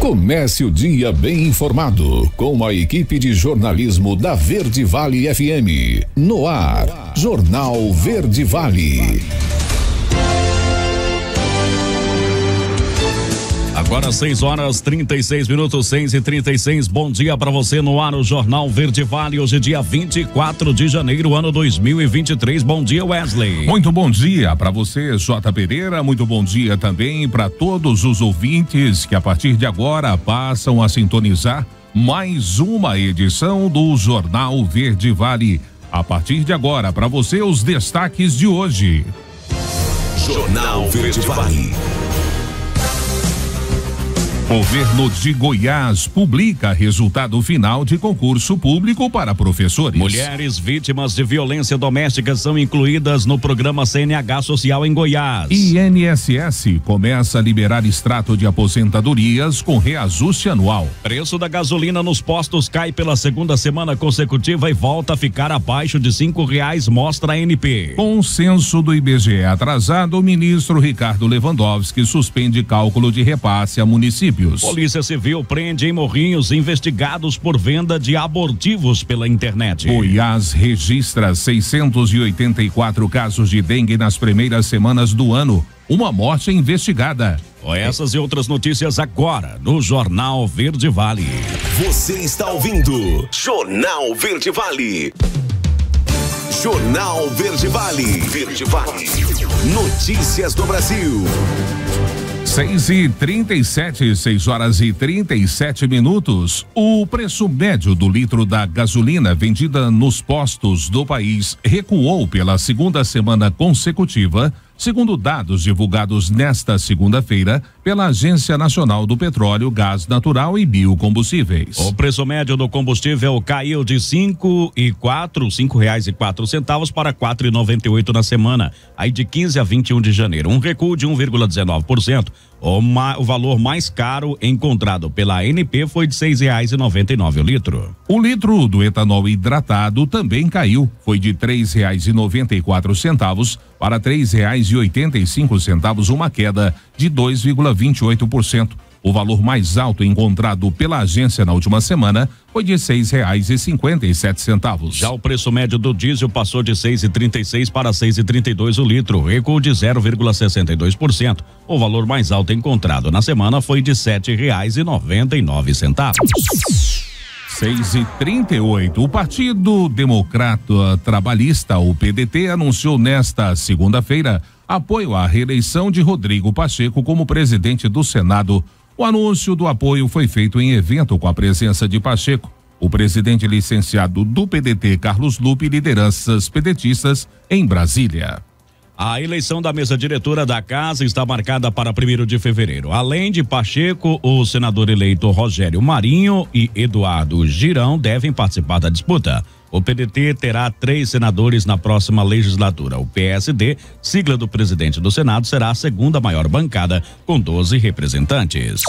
Comece o dia bem informado com a equipe de jornalismo da Verde Vale FM. No ar, Jornal Verde Vale. Agora 6h36, 6h36. Bom dia para você no ar, o Jornal Verde Vale. Hoje, dia 24 de janeiro, ano 2023. Bom dia, Wesley. Muito bom dia para você, J. Pereira. Muito bom dia também para todos os ouvintes que a partir de agora passam a sintonizar mais uma edição do Jornal Verde Vale. A partir de agora, para você, os destaques de hoje. Jornal Verde Vale. Governo de Goiás publica resultado final de concurso público para professores. Mulheres vítimas de violência doméstica são incluídas no programa CNH Social em Goiás. INSS começa a liberar extrato de aposentadorias com reajuste anual. Preço da gasolina nos postos cai pela segunda semana consecutiva e volta a ficar abaixo de R$5, mostra a ANP. Com o censo do IBGE atrasado, o ministro Ricardo Lewandowski suspende cálculo de repasse a municípios. Polícia Civil prende em Morrinhos investigados por venda de abortivos pela internet. Goiás registra 684 casos de dengue nas primeiras semanas do ano. Uma morte investigada. Essas e outras notícias agora no Jornal Verde Vale. Você está ouvindo Jornal Verde Vale. Jornal Verde Vale. Verde Vale. Notícias do Brasil. 6h37, 6h37. O preço médio do litro da gasolina vendida nos postos do país recuou pela segunda semana consecutiva, segundo dados divulgados nesta segunda-feira pela Agência Nacional do Petróleo, Gás Natural e Biocombustíveis. O preço médio do combustível caiu de R$5,04 para R$4,98 na semana, aí de 15 a 21 de janeiro, um recuo de 1,19%. O valor mais caro encontrado pela ANP foi de R$6,99 o litro. O litro do etanol hidratado também caiu, foi de R$3,94 para R$3,85, uma queda de 2,28%. O valor mais alto encontrado pela agência na última semana foi de R$6,57. Já o preço médio do diesel passou de R$6,36 para R$6,32 o litro, recuo de 0,62%. O valor mais alto encontrado na semana foi de R$7,99. 6h38. O Partido Democrata Trabalhista, o PDT, anunciou nesta segunda-feira apoio à reeleição de Rodrigo Pacheco como presidente do Senado. O anúncio do apoio foi feito em evento com a presença de Pacheco, o presidente licenciado do PDT, Carlos Lupe, e lideranças pedetistas em Brasília. A eleição da mesa diretora da casa está marcada para 1º de fevereiro. Além de Pacheco, o senador eleito Rogério Marinho e Eduardo Girão devem participar da disputa. O PDT terá 3 senadores na próxima legislatura. O PSD, sigla do presidente do Senado, será a segunda maior bancada, com 12 representantes.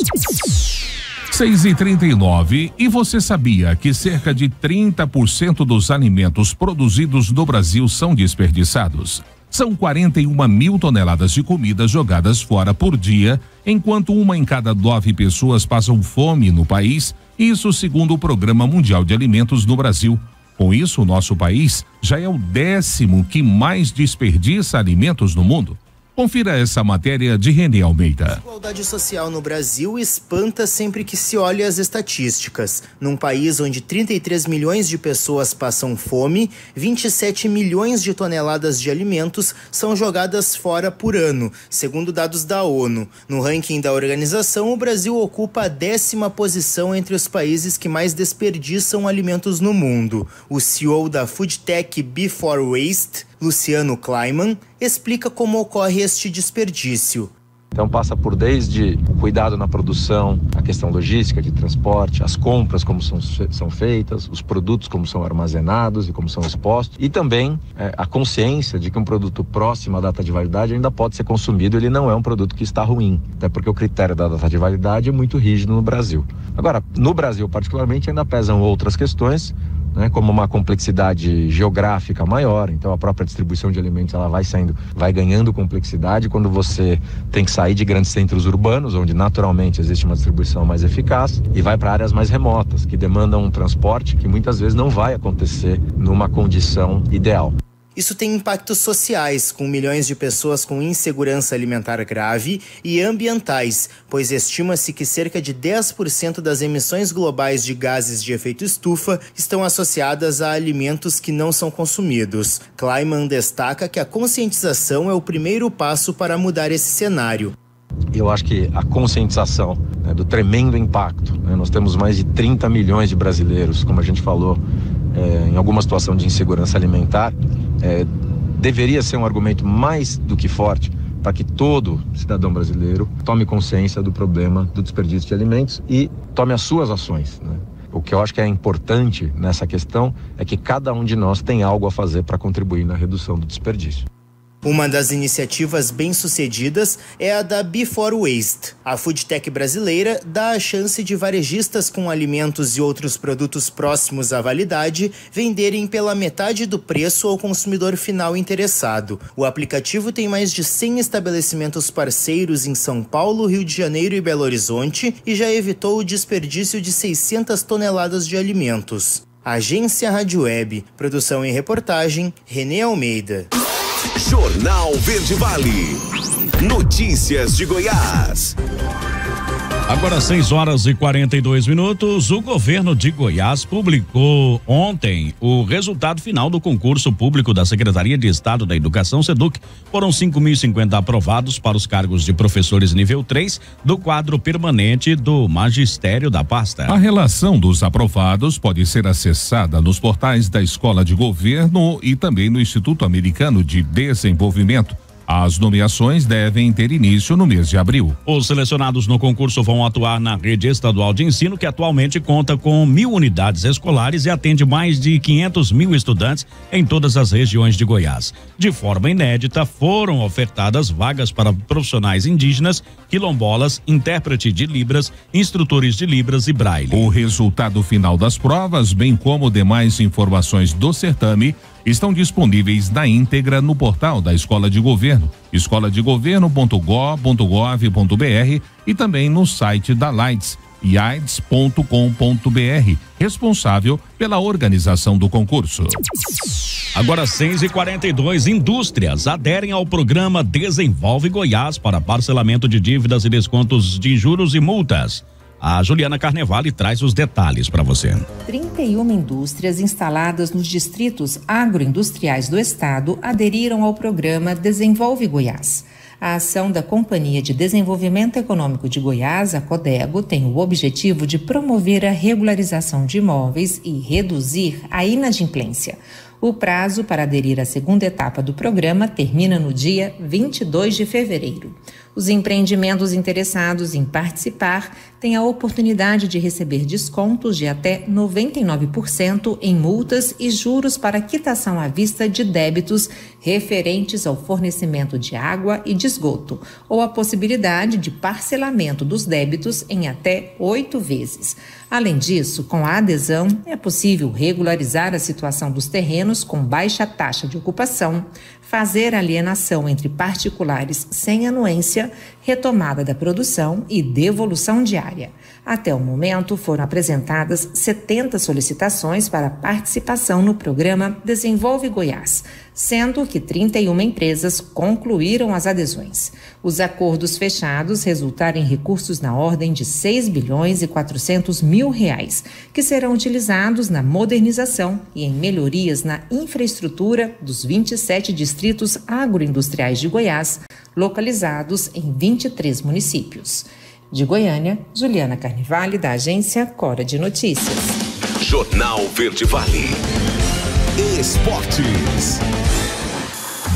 6h39. E você sabia que cerca de 30% dos alimentos produzidos no Brasil são desperdiçados? São 41 mil toneladas de comida jogadas fora por dia, enquanto 1 em cada 9 pessoas passam fome no país, isso segundo o Programa Mundial de Alimentos no Brasil. Com isso, o nosso país já é o 10º que mais desperdiça alimentos no mundo. Confira essa matéria de René Almeida. A desigualdade social no Brasil espanta sempre que se olha as estatísticas. Num país onde 33 milhões de pessoas passam fome, 27 milhões de toneladas de alimentos são jogadas fora por ano, segundo dados da ONU. No ranking da organização, o Brasil ocupa a 10ª posição entre os países que mais desperdiçam alimentos no mundo. O CEO da Foodtech Before Waste, Luciano Kleiman, explica como ocorre este desperdício. Então passa por desde o cuidado na produção, a questão logística de transporte, as compras como são feitas, os produtos como são armazenados e como são expostos, e também a consciência de que um produto próximo à data de validade ainda pode ser consumido, ele não é um produto que está ruim, até porque o critério da data de validade é muito rígido no Brasil. Agora, no Brasil particularmente ainda pesam outras questões, né, como uma complexidade geográfica maior, então a própria distribuição de alimentos ela vai ganhando complexidade quando você tem que sair de grandes centros urbanos, onde naturalmente existe uma distribuição mais eficaz, e vai para áreas mais remotas, que demandam um transporte que muitas vezes não vai acontecer numa condição ideal. Isso tem impactos sociais, com milhões de pessoas com insegurança alimentar grave, e ambientais, pois estima-se que cerca de 10% das emissões globais de gases de efeito estufa estão associadas a alimentos que não são consumidos. Kleiman destaca que a conscientização é o primeiro passo para mudar esse cenário. Eu acho que a conscientização, né, do tremendo impacto, né, nós temos mais de 30 milhões de brasileiros, como a gente falou, em alguma situação de insegurança alimentar, deveria ser um argumento mais do que forte para que todo cidadão brasileiro tome consciência do problema do desperdício de alimentos e tome as suas ações, né? O que eu acho que é importante nessa questão é que cada um de nós tem algo a fazer para contribuir na redução do desperdício. Uma das iniciativas bem-sucedidas é a da Before Waste. A foodtech brasileira dá a chance de varejistas com alimentos e outros produtos próximos à validade venderem pela metade do preço ao consumidor final interessado. O aplicativo tem mais de 100 estabelecimentos parceiros em São Paulo, Rio de Janeiro e Belo Horizonte e já evitou o desperdício de 600 toneladas de alimentos. Agência Rádio Web. Produção e reportagem, Renê Almeida. Jornal Verde Vale. Notícias de Goiás. Agora 6h42. O governo de Goiás publicou ontem o resultado final do concurso público da Secretaria de Estado da Educação, SEDUC. Foram 5.050 aprovados para os cargos de professores nível 3 do quadro permanente do magistério da pasta. A relação dos aprovados pode ser acessada nos portais da Escola de Governo e também no Instituto Americano de Desenvolvimento. As nomeações devem ter início no mês de abril. Os selecionados no concurso vão atuar na rede estadual de ensino, que atualmente conta com 1.000 unidades escolares e atende mais de 500.000 estudantes em todas as regiões de Goiás. De forma inédita, foram ofertadas vagas para profissionais indígenas, quilombolas, intérprete de Libras, instrutores de Libras e Braille. O resultado final das provas, bem como demais informações do certame, estão disponíveis na íntegra no portal da Escola de Governo, escoladegoverno.gov.br e também no site da Lights, iaids.com.br, responsável pela organização do concurso. Agora 6h42, indústrias aderem ao programa Desenvolve Goiás para parcelamento de dívidas e descontos de juros e multas. A Juliana Carnevale traz os detalhes para você. 31 indústrias instaladas nos distritos agroindustriais do estado aderiram ao programa Desenvolve Goiás. A ação da Companhia de Desenvolvimento Econômico de Goiás, a Codego, tem o objetivo de promover a regularização de imóveis e reduzir a inadimplência. O prazo para aderir à segunda etapa do programa termina no dia 22 de fevereiro. Os empreendimentos interessados em participar têm a oportunidade de receber descontos de até 99% em multas e juros para quitação à vista de débitos referentes ao fornecimento de água e de esgoto, ou a possibilidade de parcelamento dos débitos em até 8 vezes. Além disso, com a adesão, é possível regularizar a situação dos terrenos com baixa taxa de ocupação, fazer alienação entre particulares sem anuência, retomada da produção e devolução diária. Até o momento, foram apresentadas 70 solicitações para participação no programa Desenvolve Goiás, sendo que 31 empresas concluíram as adesões. Os acordos fechados resultaram em recursos na ordem de 6.400.000 reais, que serão utilizados na modernização e em melhorias na infraestrutura dos 27 distritos agroindustriais de Goiás, localizados em 23 municípios. De Goiânia, Juliana Carnevale, da agência Cora de Notícias. Jornal Verde Vale. Esportes.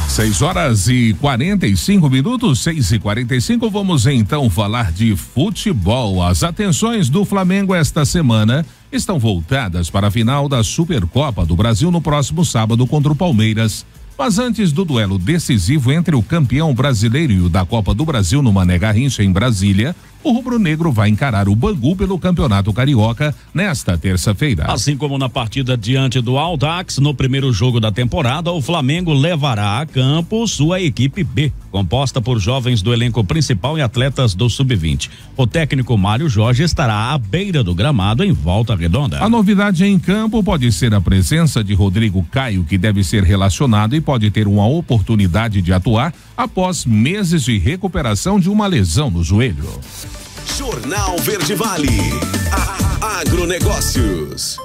6h45, 6h45, vamos então falar de futebol. As atenções do Flamengo esta semana estão voltadas para a final da Supercopa do Brasil no próximo sábado contra o Palmeiras. Mas antes do duelo decisivo entre o campeão brasileiro e o da Copa do Brasil no Mané Garrincha em Brasília, O rubro-negro vai encarar o Bangu pelo Campeonato Carioca nesta terça-feira. Assim como na partida diante do Audax, no primeiro jogo da temporada, o Flamengo levará a campo sua equipe B, composta por jovens do elenco principal e atletas do Sub-20. O técnico Mário Jorge estará à beira do gramado em Volta Redonda. A novidade em campo pode ser a presença de Rodrigo Caio, que deve ser relacionado e pode ter uma oportunidade de atuar após meses de recuperação de uma lesão no joelho. Jornal Verde Vale. Agronegócios.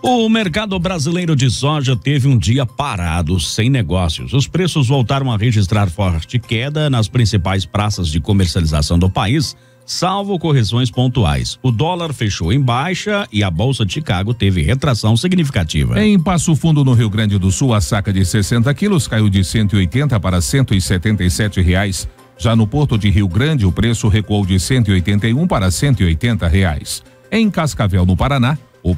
O mercado brasileiro de soja teve um dia parado, sem negócios. Os preços voltaram a registrar forte queda nas principais praças de comercialização do país, salvo correções pontuais. O dólar fechou em baixa e a Bolsa de Chicago teve retração significativa. Em Passo Fundo, no Rio Grande do Sul, a saca de 60 quilos caiu de 180 para R$177. Já no Porto de Rio Grande, o preço recuou de 181 para R$180. Em Cascavel, no Paraná, o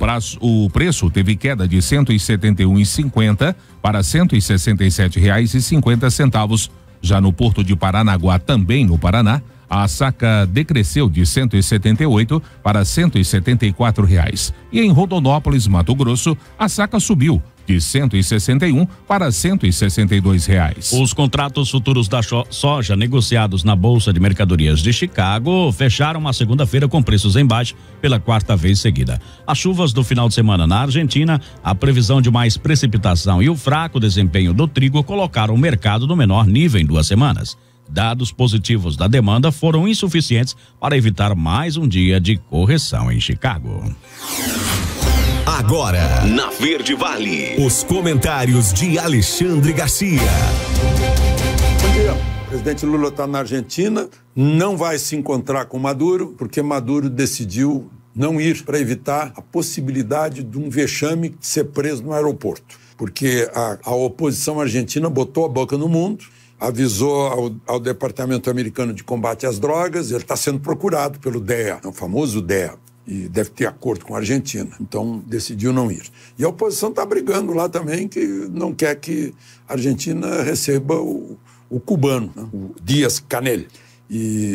preço teve queda de 171,50 para R$167,50. Já no Porto de Paranaguá, também no Paraná, a saca decresceu de 178 para R$174. E em Rondonópolis, Mato Grosso, a saca subiu de 161 para R$162. Os contratos futuros da soja negociados na Bolsa de Mercadorias de Chicago fecharam a segunda-feira com preços em baixa pela quarta vez seguida. As chuvas do final de semana na Argentina, a previsão de mais precipitação e o fraco desempenho do trigo colocaram o mercado no menor nível em 2 semanas. Dados positivos da demanda foram insuficientes para evitar mais um dia de correção em Chicago. Agora, na Verde Vale, os comentários de Alexandre Garcia. Bom dia. O presidente Lula está na Argentina, não vai se encontrar com Maduro, porque Maduro decidiu não ir para evitar a possibilidade de um vexame de ser preso no aeroporto. Porque a oposição argentina botou a boca no mundo, avisou ao Departamento Americano de Combate às Drogas, ele está sendo procurado pelo DEA, o famoso DEA. E deve ter acordo com a Argentina, então decidiu não ir. E a oposição está brigando lá também, que não quer que a Argentina receba o cubano, né? O Díaz-Canel.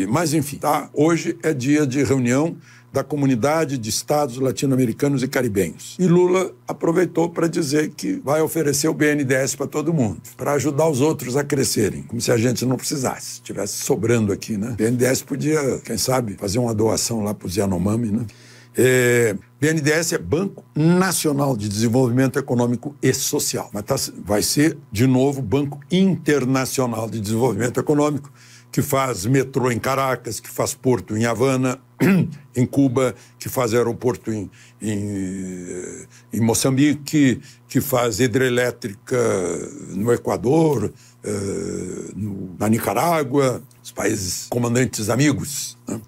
Mas enfim, tá? Hoje é dia de reunião da comunidade de estados latino-americanos e caribenhos. E Lula aproveitou para dizer que vai oferecer o BNDES para todo mundo, para ajudar os outros a crescerem, como se a gente não precisasse, estivesse sobrando aqui, né? BNDES podia, quem sabe, fazer uma doação lá para os Yanomami, né? BNDES é Banco Nacional de Desenvolvimento Econômico e Social, mas vai ser, de novo, Banco Internacional de Desenvolvimento Econômico, que faz metrô em Caracas, que faz porto em Havana, em Cuba, que faz aeroporto em Moçambique, que faz hidrelétrica no Equador, na Nicarágua, os países comandantes amigos, né?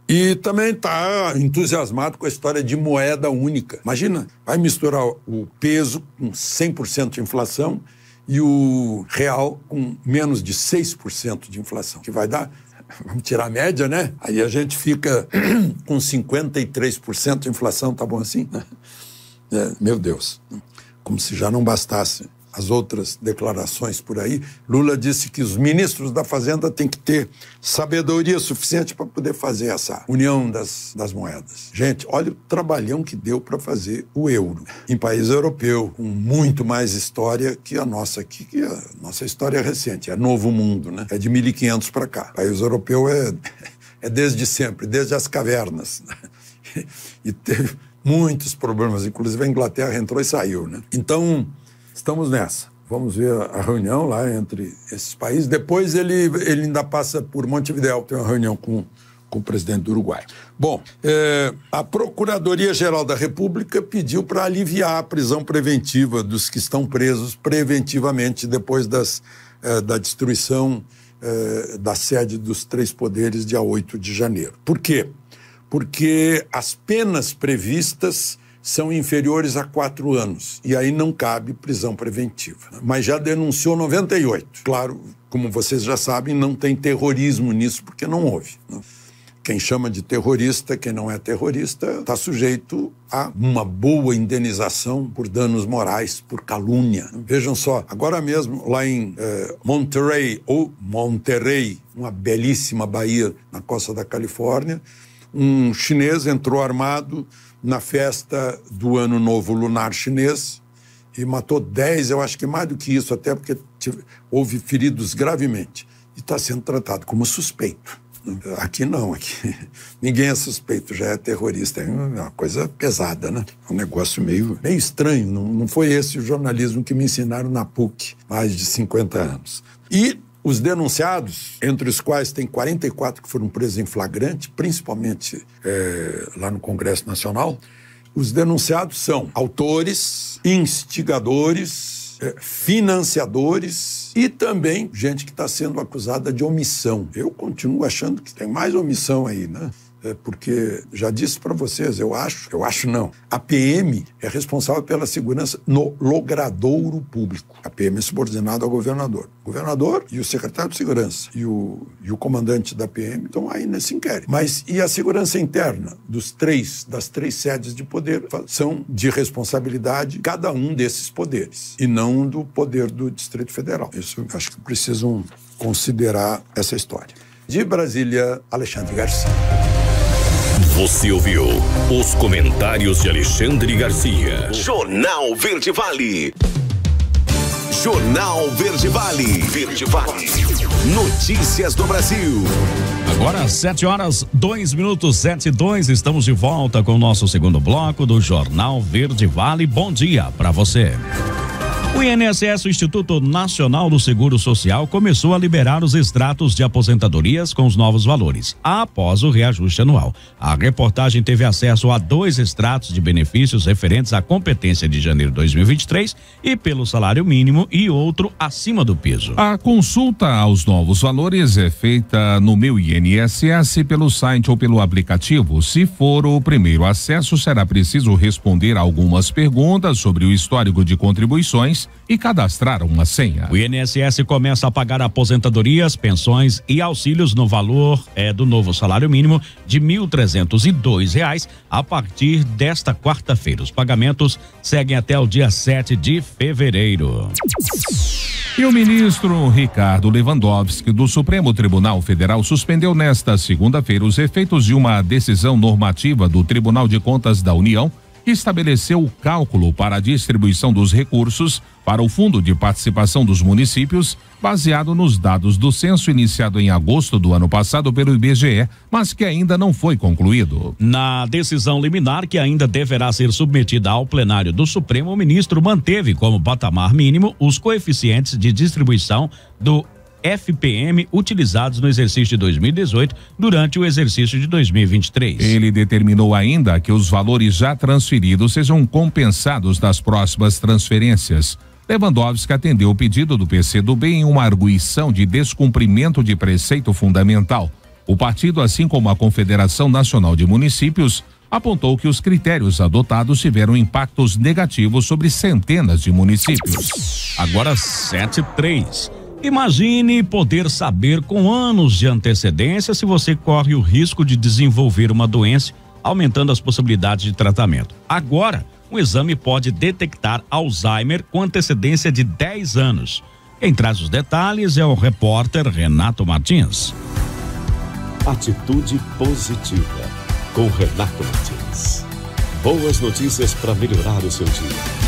E também está entusiasmado com a história de moeda única. Imagina, vai misturar o peso com 100% de inflação e o real com menos de 6% de inflação, que vai dar, vamos tirar a média, né? Aí a gente fica com 53% de inflação, tá bom assim? Meu Deus, como se já não bastasse as outras declarações por aí. Lula disse que os ministros da Fazenda têm que ter sabedoria suficiente para poder fazer essa união das moedas. Gente, olha o trabalhão que deu para fazer o euro em país europeu, com muito mais história que a nossa aqui, que a nossa história é recente, é novo mundo, né? É de 1500 para cá. O país europeu é desde sempre, desde as cavernas, né? E teve muitos problemas, inclusive a Inglaterra entrou e saiu, né? Então, estamos nessa. Vamos ver a reunião lá entre esses países. Depois ele ainda passa por Montevidéu, tem uma reunião com o presidente do Uruguai. Bom, a Procuradoria-Geral da República pediu para aliviar a prisão preventiva dos que estão presos preventivamente depois da destruição da sede dos 3 poderes, dia 8 de janeiro. Por quê? Porque as penas previstas são inferiores a 4 anos, e aí não cabe prisão preventiva. Mas já denunciou 98. Claro, como vocês já sabem, não tem terrorismo nisso, porque não houve, né? quem chama de terrorista, quem não é terrorista, está sujeito a uma boa indenização por danos morais, por calúnia. Vejam só, agora mesmo lá em Monterey, uma belíssima baía na costa da Califórnia, um chinês entrou armado na festa do Ano Novo Lunar Chinês e matou 10, eu acho que mais do que isso, até porque houve feridos gravemente. E está sendo tratado como suspeito. Aqui não, aqui ninguém é suspeito, já é terrorista. É uma coisa pesada, né? É um negócio meio estranho. Não foi esse o jornalismo que me ensinaram na PUC, mais de 50 anos. E os denunciados, entre os quais tem 44 que foram presos em flagrante, principalmente lá no Congresso Nacional, os denunciados são autores, instigadores, financiadores e também gente que está sendo acusada de omissão. Eu continuo achando que tem mais omissão aí, né? Porque, já disse para vocês, eu acho não, a PM é responsável pela segurança no logradouro público. A PM é subordinada ao governador. O governador e o secretário de segurança e o comandante da PM estão aí nesse inquérito. Mas e a segurança interna das três sedes de poder são de responsabilidade cada um desses poderes e não do poder do Distrito Federal. Isso acho que precisam considerar essa história. De Brasília, Alexandre Garcia. Você ouviu os comentários de Alexandre Garcia. Jornal Verde Vale. Jornal Verde Vale. Verde Vale. Notícias do Brasil. Agora 7h02, 7:02, estamos de volta com o nosso segundo bloco do Jornal Verde Vale. Bom dia para você. O INSS, o Instituto Nacional do Seguro Social, começou a liberar os extratos de aposentadorias com os novos valores, após o reajuste anual. A reportagem teve acesso a 2 extratos de benefícios referentes à competência de janeiro de 2023 e pelo salário mínimo e outro acima do piso. A consulta aos novos valores é feita no Meu INSS pelo site ou pelo aplicativo. Se for o primeiro acesso, será preciso responder algumas perguntas sobre o histórico de contribuições e cadastrar uma senha. O INSS começa a pagar aposentadorias, pensões e auxílios no valor do novo salário mínimo de R$ 1.302 a partir desta quarta-feira. Os pagamentos seguem até o dia 7 de fevereiro. E o ministro Ricardo Lewandowski, do Supremo Tribunal Federal, suspendeu nesta segunda-feira os efeitos de uma decisão normativa do Tribunal de Contas da União, que estabeleceu o cálculo para a distribuição dos recursos para o Fundo de Participação dos Municípios, baseado nos dados do censo iniciado em agosto do ano passado pelo IBGE, mas que ainda não foi concluído. Na decisão liminar, que ainda deverá ser submetida ao plenário do Supremo, o ministro manteve como patamar mínimo os coeficientes de distribuição do FPM utilizados no exercício de 2018 durante o exercício de 2023. Ele determinou ainda que os valores já transferidos sejam compensados nas próximas transferências. Lewandowski atendeu o pedido do PCdoB em uma arguição de descumprimento de preceito fundamental. O partido, assim como a Confederação Nacional de Municípios, apontou que os critérios adotados tiveram impactos negativos sobre centenas de municípios. Agora 7:03. Imagine poder saber com anos de antecedência se você corre o risco de desenvolver uma doença, aumentando as possibilidades de tratamento. Agora, um exame pode detectar Alzheimer com antecedência de 10 anos. Quem traz os detalhes é o repórter Renato Martins. Atitude positiva, com Renato Martins. Boas notícias para melhorar o seu dia.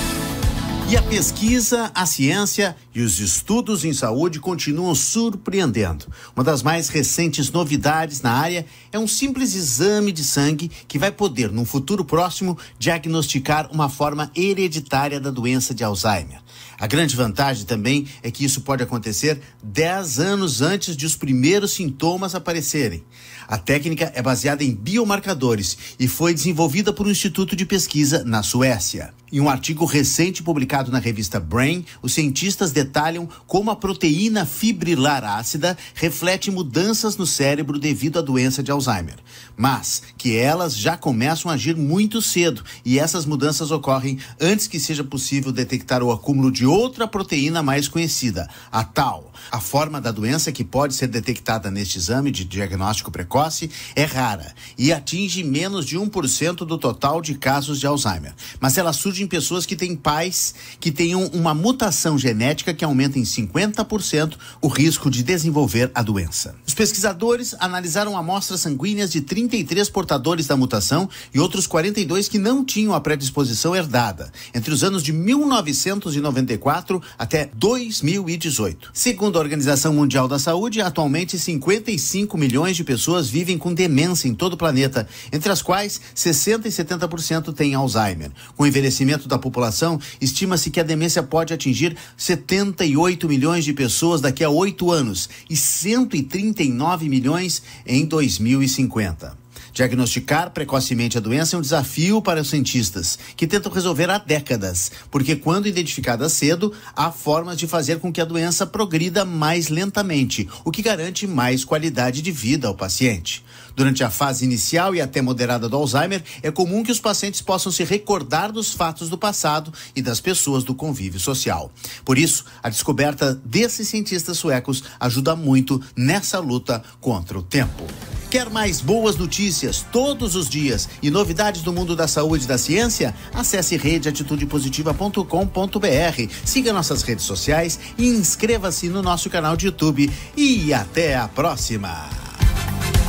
E a pesquisa, a ciência e os estudos em saúde continuam surpreendendo. Uma das mais recentes novidades na área é um simples exame de sangue que vai poder, num futuro próximo, diagnosticar uma forma hereditária da doença de Alzheimer. A grande vantagem também é que isso pode acontecer 10 anos antes de os primeiros sintomas aparecerem. A técnica é baseada em biomarcadores e foi desenvolvida por um instituto de pesquisa na Suécia. Em um artigo recente publicado na revista Brain, os cientistas detalham como a proteína fibrilar ácida reflete mudanças no cérebro devido à doença de Alzheimer, mas que elas já começam a agir muito cedo e essas mudanças ocorrem antes que seja possível detectar o acúmulo título de outra proteína mais conhecida, a tau. A forma da doença que pode ser detectada neste exame de diagnóstico precoce é rara e atinge menos de 1% do total de casos de Alzheimer. Mas ela surge em pessoas que têm pais que tenham uma mutação genética que aumenta em 50% o risco de desenvolver a doença. Os pesquisadores analisaram amostras sanguíneas de 33 portadores da mutação e outros 42 que não tinham a predisposição herdada, entre os anos de 1994 até 2018. Segundo a Organização Mundial da Saúde, atualmente 55 milhões de pessoas vivem com demência em todo o planeta, entre as quais 60% e 70% têm Alzheimer. Com o envelhecimento da população, estima-se que a demência pode atingir 78 milhões de pessoas daqui a 8 anos e 139 milhões em 2050. Diagnosticar precocemente a doença é um desafio para os cientistas, que tentam resolver há décadas, porque quando identificada cedo, há formas de fazer com que a doença progrida mais lentamente, o que garante mais qualidade de vida ao paciente. Durante a fase inicial e até moderada do Alzheimer, é comum que os pacientes possam se recordar dos fatos do passado e das pessoas do convívio social. Por isso, a descoberta desses cientistas suecos ajuda muito nessa luta contra o tempo. Quer mais boas notícias todos os dias e novidades do mundo da saúde e da ciência? Acesse redeatitudepositiva.com.br, siga nossas redes sociais e inscreva-se no nosso canal de YouTube. E até a próxima!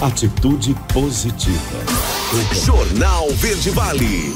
Atitude positiva. Jornal Verde Vale.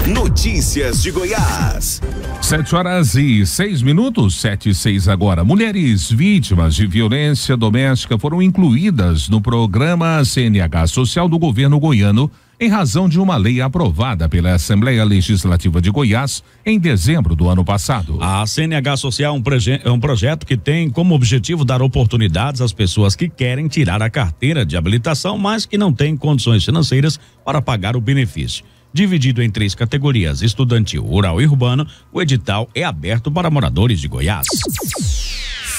Notícias de Goiás. 7h06, 7h06 agora. Mulheres vítimas de violência doméstica foram incluídas no programa CNH Social do governo goiano em razão de uma lei aprovada pela Assembleia Legislativa de Goiás em dezembro do ano passado. A CNH Social é um projeto que tem como objetivo dar oportunidades às pessoas que querem tirar a carteira de habilitação, mas que não têm condições financeiras para pagar o benefício. Dividido em 3 categorias, estudantil, rural e urbano, o edital é aberto para moradores de Goiás.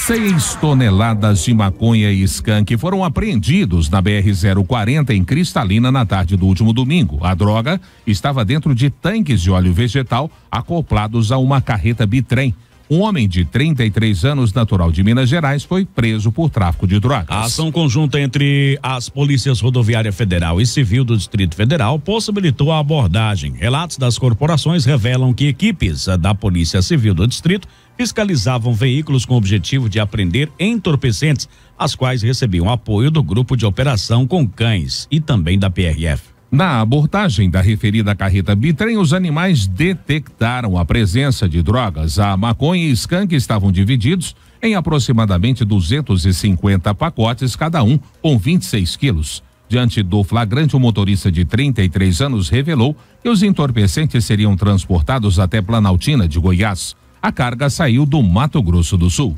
6 toneladas de maconha e skunk foram apreendidos na BR-040 em Cristalina na tarde do último domingo. A droga estava dentro de tanques de óleo vegetal acoplados a uma carreta bitrem. Um homem de 33 anos, natural de Minas Gerais, foi preso por tráfico de drogas. A ação conjunta entre as polícias rodoviária federal e civil do Distrito Federal possibilitou a abordagem. Relatos das corporações revelam que equipes da Polícia Civil do Distrito fiscalizavam veículos com o objetivo de apreender entorpecentes, as quais recebiam apoio do Grupo de Operação com Cães e também da PRF. Na abordagem da referida carreta bitrem, os animais detectaram a presença de drogas. A maconha e skunk estavam divididos em aproximadamente 250 pacotes, cada um com 26 quilos. Diante do flagrante, o motorista de 33 anos revelou que os entorpecentes seriam transportados até Planaltina de Goiás. A carga saiu do Mato Grosso do Sul.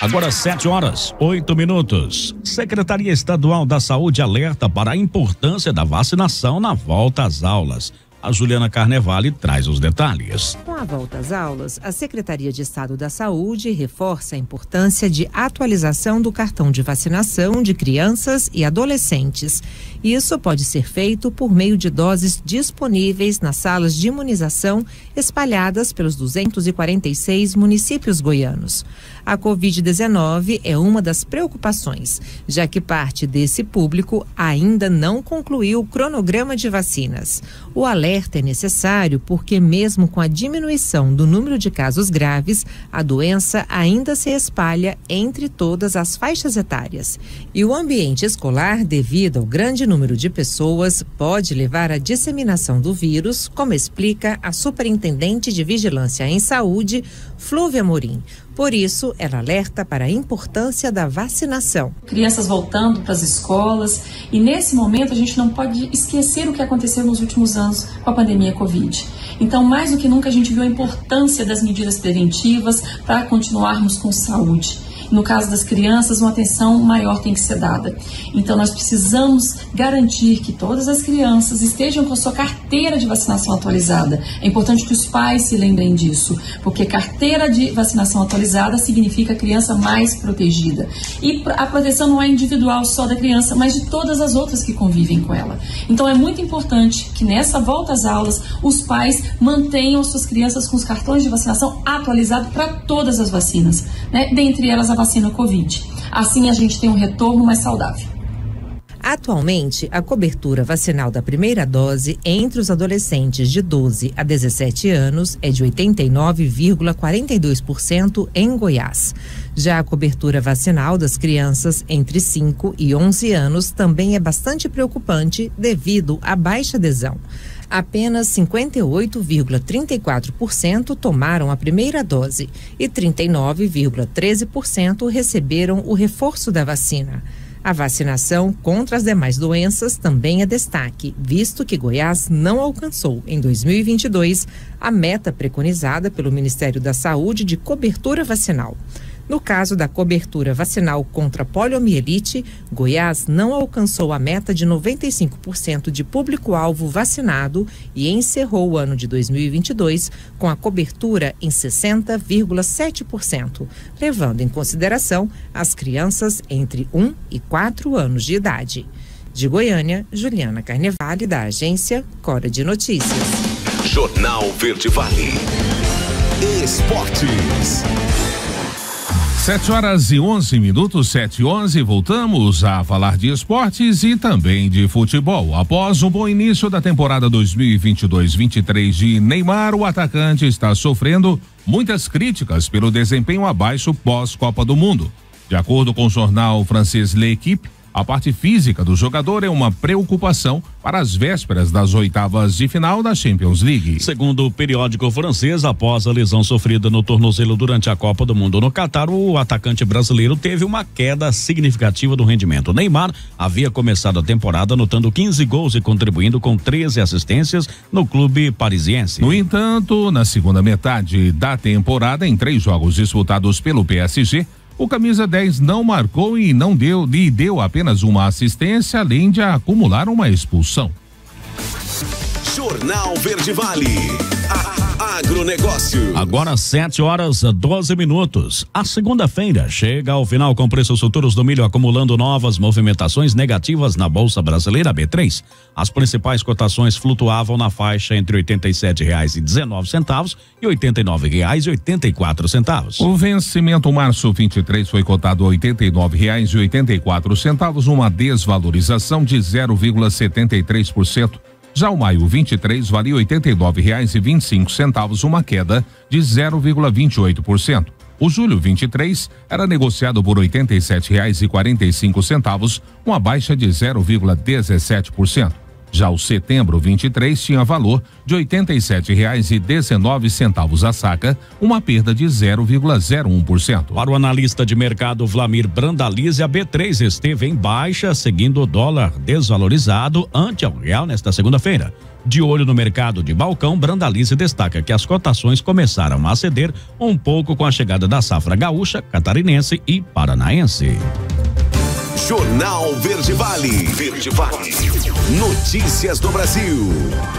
Agora 7h08. Secretaria Estadual da Saúde alerta para a importância da vacinação na volta às aulas. A Juliana Carnevale traz os detalhes. Com a volta às aulas, a Secretaria de Estado da Saúde reforça a importância de atualização do cartão de vacinação de crianças e adolescentes. Isso pode ser feito por meio de doses disponíveis nas salas de imunização espalhadas pelos 246 municípios goianos. A Covid-19 é uma das preocupações, já que parte desse público ainda não concluiu o cronograma de vacinas. O alerta é necessário porque, mesmo com a diminuição do número de casos graves, a doença ainda se espalha entre todas as faixas etárias. E o ambiente escolar, devido ao grande número de pessoas, pode levar à disseminação do vírus, como explica a Superintendente de Vigilância em Saúde, Flúvia Morim. Por isso, ela alerta para a importância da vacinação. Crianças voltando para as escolas e nesse momento a gente não pode esquecer o que aconteceu nos últimos anos com a pandemia Covid. Então, mais do que nunca, a gente viu a importância das medidas preventivas para continuarmos com saúde. No caso das crianças, uma atenção maior tem que ser dada. Então, nós precisamos garantir que todas as crianças estejam com a sua carteira de vacinação atualizada. É importante que os pais se lembrem disso, porque carteira de vacinação atualizada significa criança mais protegida. E a proteção não é individual só da criança, mas de todas as outras que convivem com ela. Então, é muito importante que nessa volta às aulas, os pais mantenham suas crianças com os cartões de vacinação atualizados para todas as vacinas, né? Dentre elas a vacina Covid. Assim a gente tem um retorno mais saudável. Atualmente, a cobertura vacinal da primeira dose entre os adolescentes de 12 a 17 anos é de 89,42% em Goiás. Já a cobertura vacinal das crianças entre 5 e 11 anos também é bastante preocupante devido à baixa adesão. Apenas 58,34% tomaram a primeira dose e 39,13% receberam o reforço da vacina. A vacinação contra as demais doenças também é destaque, visto que Goiás não alcançou, em 2022, a meta preconizada pelo Ministério da Saúde de cobertura vacinal. No caso da cobertura vacinal contra poliomielite, Goiás não alcançou a meta de 95% de público-alvo vacinado e encerrou o ano de 2022 com a cobertura em 60,7%, levando em consideração as crianças entre 1 e 4 anos de idade. De Goiânia, Juliana Carnevale, da agência Cora de Notícias. Jornal Verde Vale. Esportes. 7h11, 7h11, voltamos a falar de esportes e também de futebol. Após um bom início da temporada 2022-23 de Neymar, o atacante está sofrendo muitas críticas pelo desempenho abaixo pós-Copa do Mundo. De acordo com o jornal francês L'Équipe, a parte física do jogador é uma preocupação para as vésperas das oitavas de final da Champions League. Segundo o periódico francês, após a lesão sofrida no tornozelo durante a Copa do Mundo no Catar, o atacante brasileiro teve uma queda significativa do rendimento. Neymar havia começado a temporada anotando 15 gols e contribuindo com 13 assistências no clube parisiense. No entanto, na segunda metade da temporada, em 3 jogos disputados pelo PSG, o camisa 10 não marcou e deu apenas uma assistência, além de acumular uma expulsão. Jornal Verde Vale. Agronegócio. Agora 7h12. A segunda-feira chega ao final com preços futuros do milho acumulando novas movimentações negativas na Bolsa Brasileira B3. As principais cotações flutuavam na faixa entre R$87,19 e R$89,84. O vencimento março 23 foi cotado a R$89,84, uma desvalorização de 0,73%. Já o maio 23 valia R$89,25, uma queda de 0,28%. O julho 23 era negociado por R$87,45, uma baixa de 0,17%. Já o setembro 23 tinha valor de R$87,19 a saca, uma perda de 0,01%. Para o analista de mercado Vlamir Brandalize, a B3 esteve em baixa, seguindo o dólar desvalorizado ante ao real nesta segunda-feira. De olho no mercado de balcão, Brandalize destaca que as cotações começaram a ceder um pouco com a chegada da safra gaúcha, catarinense e paranaense. Jornal Verde Vale. Verde Vale. Notícias do Brasil.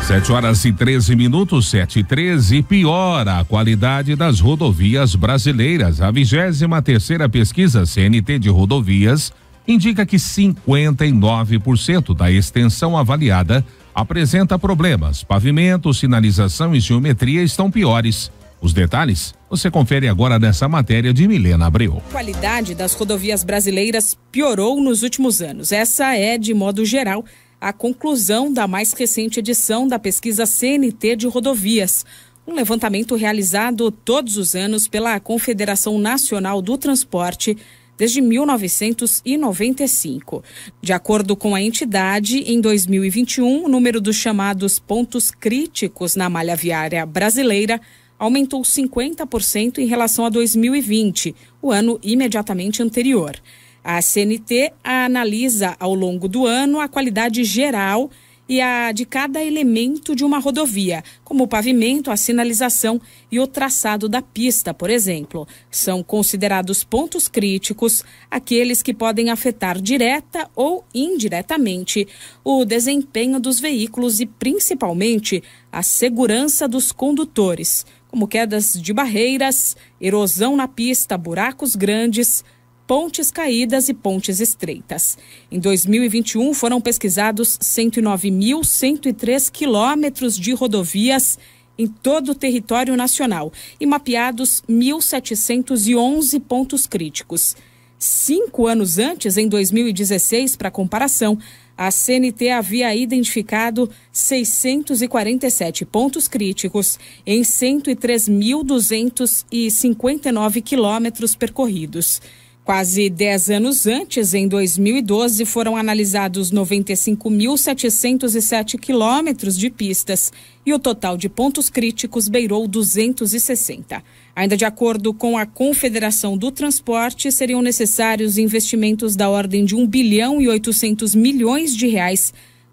7h13, 7h13, piora a qualidade das rodovias brasileiras. A 23ª pesquisa CNT de rodovias indica que 59% da extensão avaliada apresenta problemas. Pavimento, sinalização e geometria estão piores. Os detalhes você confere agora nessa matéria de Milena Abreu. A qualidade das rodovias brasileiras piorou nos últimos anos. Essa é, de modo geral, a conclusão da mais recente edição da pesquisa CNT de rodovias. Um levantamento realizado todos os anos pela Confederação Nacional do Transporte desde 1995. De acordo com a entidade, em 2021, o número dos chamados pontos críticos na malha viária brasileira aumentou 50% em relação a 2020, o ano imediatamente anterior. A CNT analisa ao longo do ano a qualidade geral e a de cada elemento de uma rodovia, como o pavimento, a sinalização e o traçado da pista, por exemplo. São considerados pontos críticos aqueles que podem afetar direta ou indiretamente o desempenho dos veículos e, principalmente, a segurança dos condutores, como quedas de barreiras, erosão na pista, buracos grandes, pontes caídas e pontes estreitas. Em 2021, foram pesquisados 109.103 quilômetros de rodovias em todo o território nacional e mapeados 1.711 pontos críticos. 5 anos antes, em 2016, para comparação, a CNT havia identificado 647 pontos críticos em 103.259 quilômetros percorridos. Quase 10 anos antes, em 2012, foram analisados 95.707 quilômetros de pistas e o total de pontos críticos beirou 260. Ainda de acordo com a Confederação do Transporte, seriam necessários investimentos da ordem de R$ 1,8 bilhão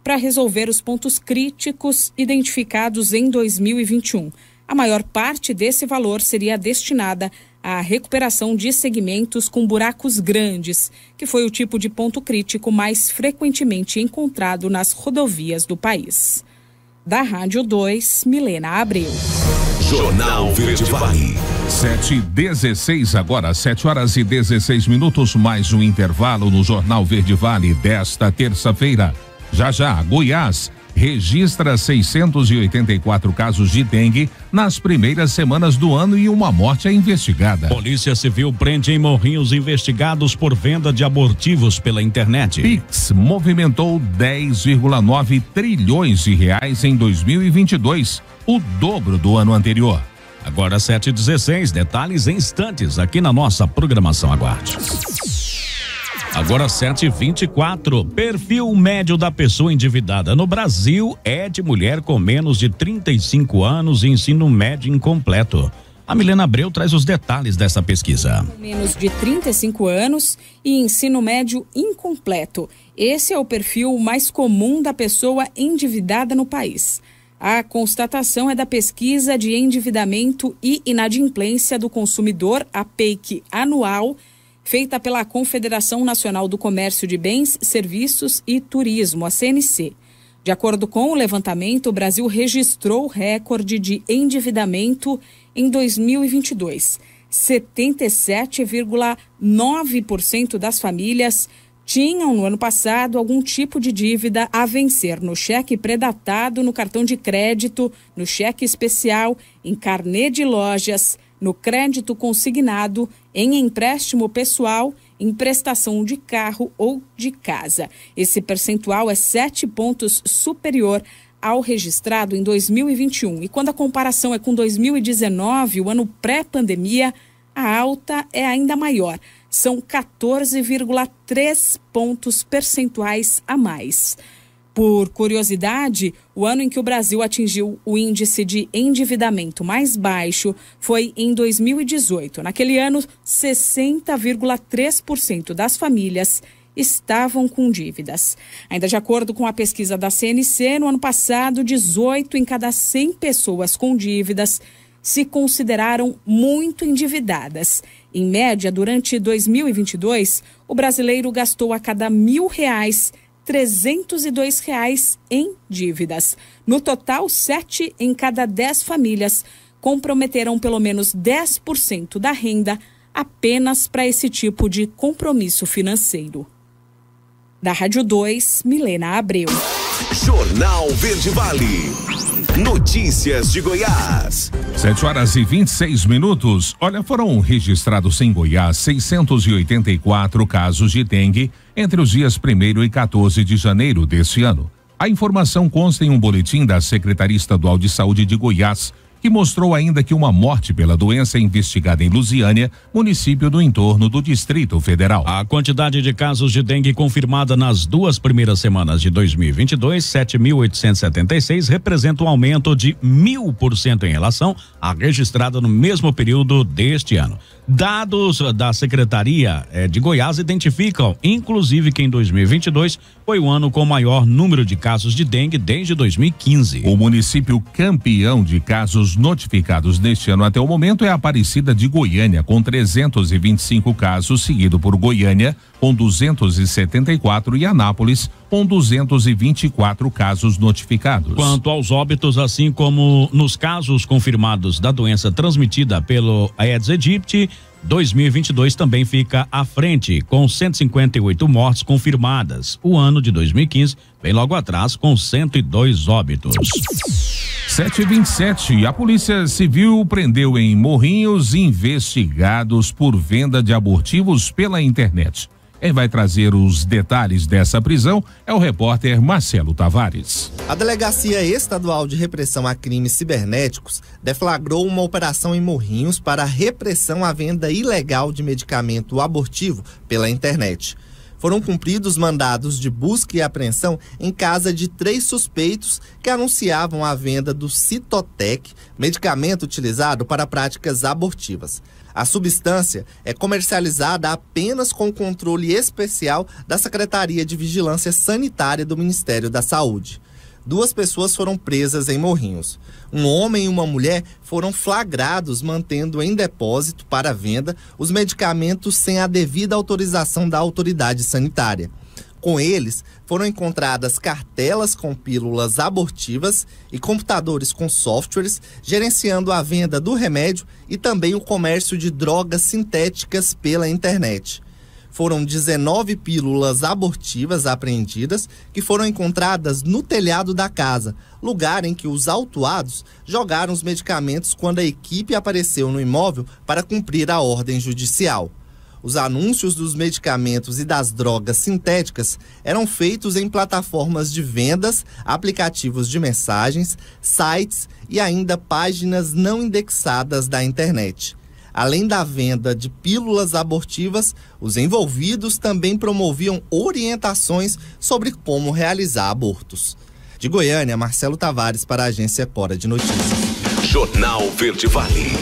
para resolver os pontos críticos identificados em 2021. A maior parte desse valor seria destinada à recuperação de segmentos com buracos grandes, que foi o tipo de ponto crítico mais frequentemente encontrado nas rodovias do país. Da Rádio 2, Milena Abreu. Jornal Verde Vale. 7h16 agora, 7h16, mais um intervalo no Jornal Verde Vale desta terça-feira. Já, Goiás registra 684 casos de dengue nas primeiras semanas do ano e uma morte é investigada. Polícia Civil prende em Morrinhos investigados por venda de abortivos pela internet. Pix movimentou 10,9 trilhões de reais em 2022, o dobro do ano anterior. Agora 7h16, detalhes em instantes aqui na nossa programação. Aguarde. Agora 7h24, perfil médio da pessoa endividada no Brasil é de mulher com menos de 35 anos e ensino médio incompleto. A Milena Abreu traz os detalhes dessa pesquisa. Menos de 35 anos e ensino médio incompleto. Esse é o perfil mais comum da pessoa endividada no país. A constatação é da pesquisa de endividamento e inadimplência do consumidor, a PEIC anual, feita pela Confederação Nacional do Comércio de Bens, Serviços e Turismo, a CNC. De acordo com o levantamento, o Brasil registrou recorde de endividamento em 2022. 77,9% das famílias tinham no ano passado algum tipo de dívida a vencer no cheque pré-datado, no cartão de crédito, no cheque especial, em carnê de lojas, no crédito consignado, em empréstimo pessoal, em prestação de carro ou de casa. Esse percentual é 7 pontos superior ao registrado em 2021. E quando a comparação é com 2019, o ano pré-pandemia, a alta é ainda maior. São 14,3 pontos percentuais a mais. Por curiosidade, o ano em que o Brasil atingiu o índice de endividamento mais baixo foi em 2018. Naquele ano, 60,3% das famílias estavam com dívidas. Ainda de acordo com a pesquisa da CNC, no ano passado, 18 em cada 100 pessoas com dívidas se consideraram muito endividadas. Em média, durante 2022, o brasileiro gastou a cada R$1.000 R$302 em dívidas. No total, 7 em cada 10 famílias comprometeram pelo menos 10% da renda apenas para esse tipo de compromisso financeiro. Da Rádio 2, Milena Abreu. Jornal Verde Vale. Notícias de Goiás. 7h26. Olha, foram registrados em Goiás 684 casos de dengue entre os dias 1º e 14 de janeiro deste ano. A informação consta em um boletim da Secretaria Estadual de Saúde de Goiás, que mostrou ainda que uma morte pela doença é investigada em Lusiânia, município do entorno do Distrito Federal. A quantidade de casos de dengue confirmada nas 2 primeiras semanas de 2022, 7.876, representa um aumento de 1.000% em relação à registrada no mesmo período deste ano. Dados da Secretaria de Goiás identificam, inclusive, que em 2022 foi o ano com o maior número de casos de dengue desde 2015. O município campeão de casos notificados neste ano até o momento é Aparecida de Goiânia, com 325 casos, seguido por Goiânia, com 274, e Anápolis, com 224 casos notificados. Quanto aos óbitos, assim como nos casos confirmados da doença transmitida pelo Aedes aegypti, 2022 também fica à frente, com 158 mortes confirmadas. O ano de 2015 vem logo atrás, com 102 óbitos. 7h27, a Polícia Civil prendeu em Morrinhos investigados por venda de abortivos pela internet. Quem vai trazer os detalhes dessa prisão é o repórter Marcelo Tavares. A Delegacia Estadual de Repressão a Crimes Cibernéticos deflagrou uma operação em Morrinhos para a repressão à venda ilegal de medicamento abortivo pela internet. Foram cumpridos mandados de busca e apreensão em casa de 3 suspeitos que anunciavam a venda do Citotec, medicamento utilizado para práticas abortivas. A substância é comercializada apenas com controle especial da Secretaria de Vigilância Sanitária do Ministério da Saúde. 2 pessoas foram presas em Morrinhos. Um homem e uma mulher foram flagrados mantendo em depósito para venda os medicamentos sem a devida autorização da autoridade sanitária. Com eles, foram encontradas cartelas com pílulas abortivas e computadores com softwares gerenciando a venda do remédio e também o comércio de drogas sintéticas pela internet. Foram 19 pílulas abortivas apreendidas que foram encontradas no telhado da casa, lugar em que os autuados jogaram os medicamentos quando a equipe apareceu no imóvel para cumprir a ordem judicial. Os anúncios dos medicamentos e das drogas sintéticas eram feitos em plataformas de vendas, aplicativos de mensagens, sites e ainda páginas não indexadas da internet. Além da venda de pílulas abortivas, os envolvidos também promoviam orientações sobre como realizar abortos. De Goiânia, Marcelo Tavares para a Agência Cora de Notícias. Jornal Verde Vale.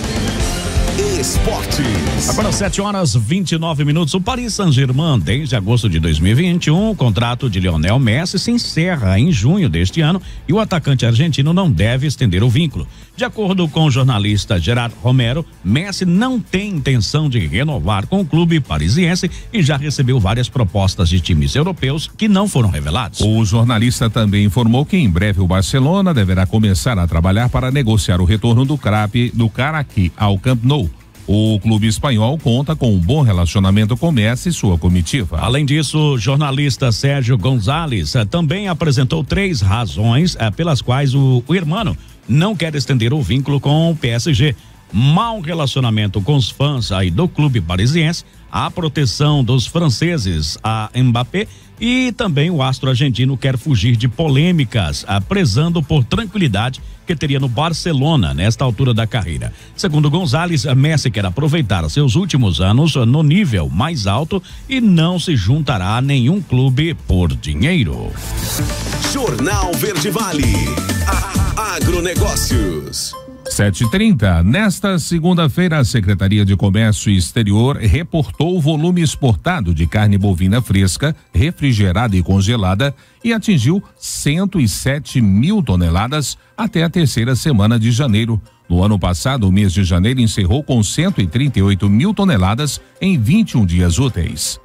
Esportes. Agora 7h29. O Paris Saint-Germain, desde agosto de 2021, o contrato de Lionel Messi se encerra em junho deste ano e o atacante argentino não deve estender o vínculo. De acordo com o jornalista Gerard Romero, Messi não tem intenção de renovar com o clube parisiense e já recebeu várias propostas de times europeus que não foram revelados. O jornalista também informou que em breve o Barcelona deverá começar a trabalhar para negociar o retorno do craque ao Camp Nou. O clube espanhol conta com um bom relacionamento com Messi e sua comitiva. Além disso, o jornalista Sérgio Gonzalez também apresentou 3 razões pelas quais o irmão não quer estender o vínculo com o PSG. Mau relacionamento com os fãs aí do clube parisiense, a proteção dos franceses a Mbappé e também o astro argentino quer fugir de polêmicas, prezando por tranquilidade que teria no Barcelona nesta altura da carreira. Segundo Gonzalez, Messi quer aproveitar seus últimos anos no nível mais alto e não se juntará a nenhum clube por dinheiro. Jornal Verde Vale. Agronegócios. 7h30. Nesta segunda-feira, a Secretaria de Comércio Exterior reportou o volume exportado de carne bovina fresca, refrigerada e congelada e atingiu 107 mil toneladas até a terceira semana de janeiro. No ano passado, o mês de janeiro encerrou com 138 mil toneladas em 21 dias úteis.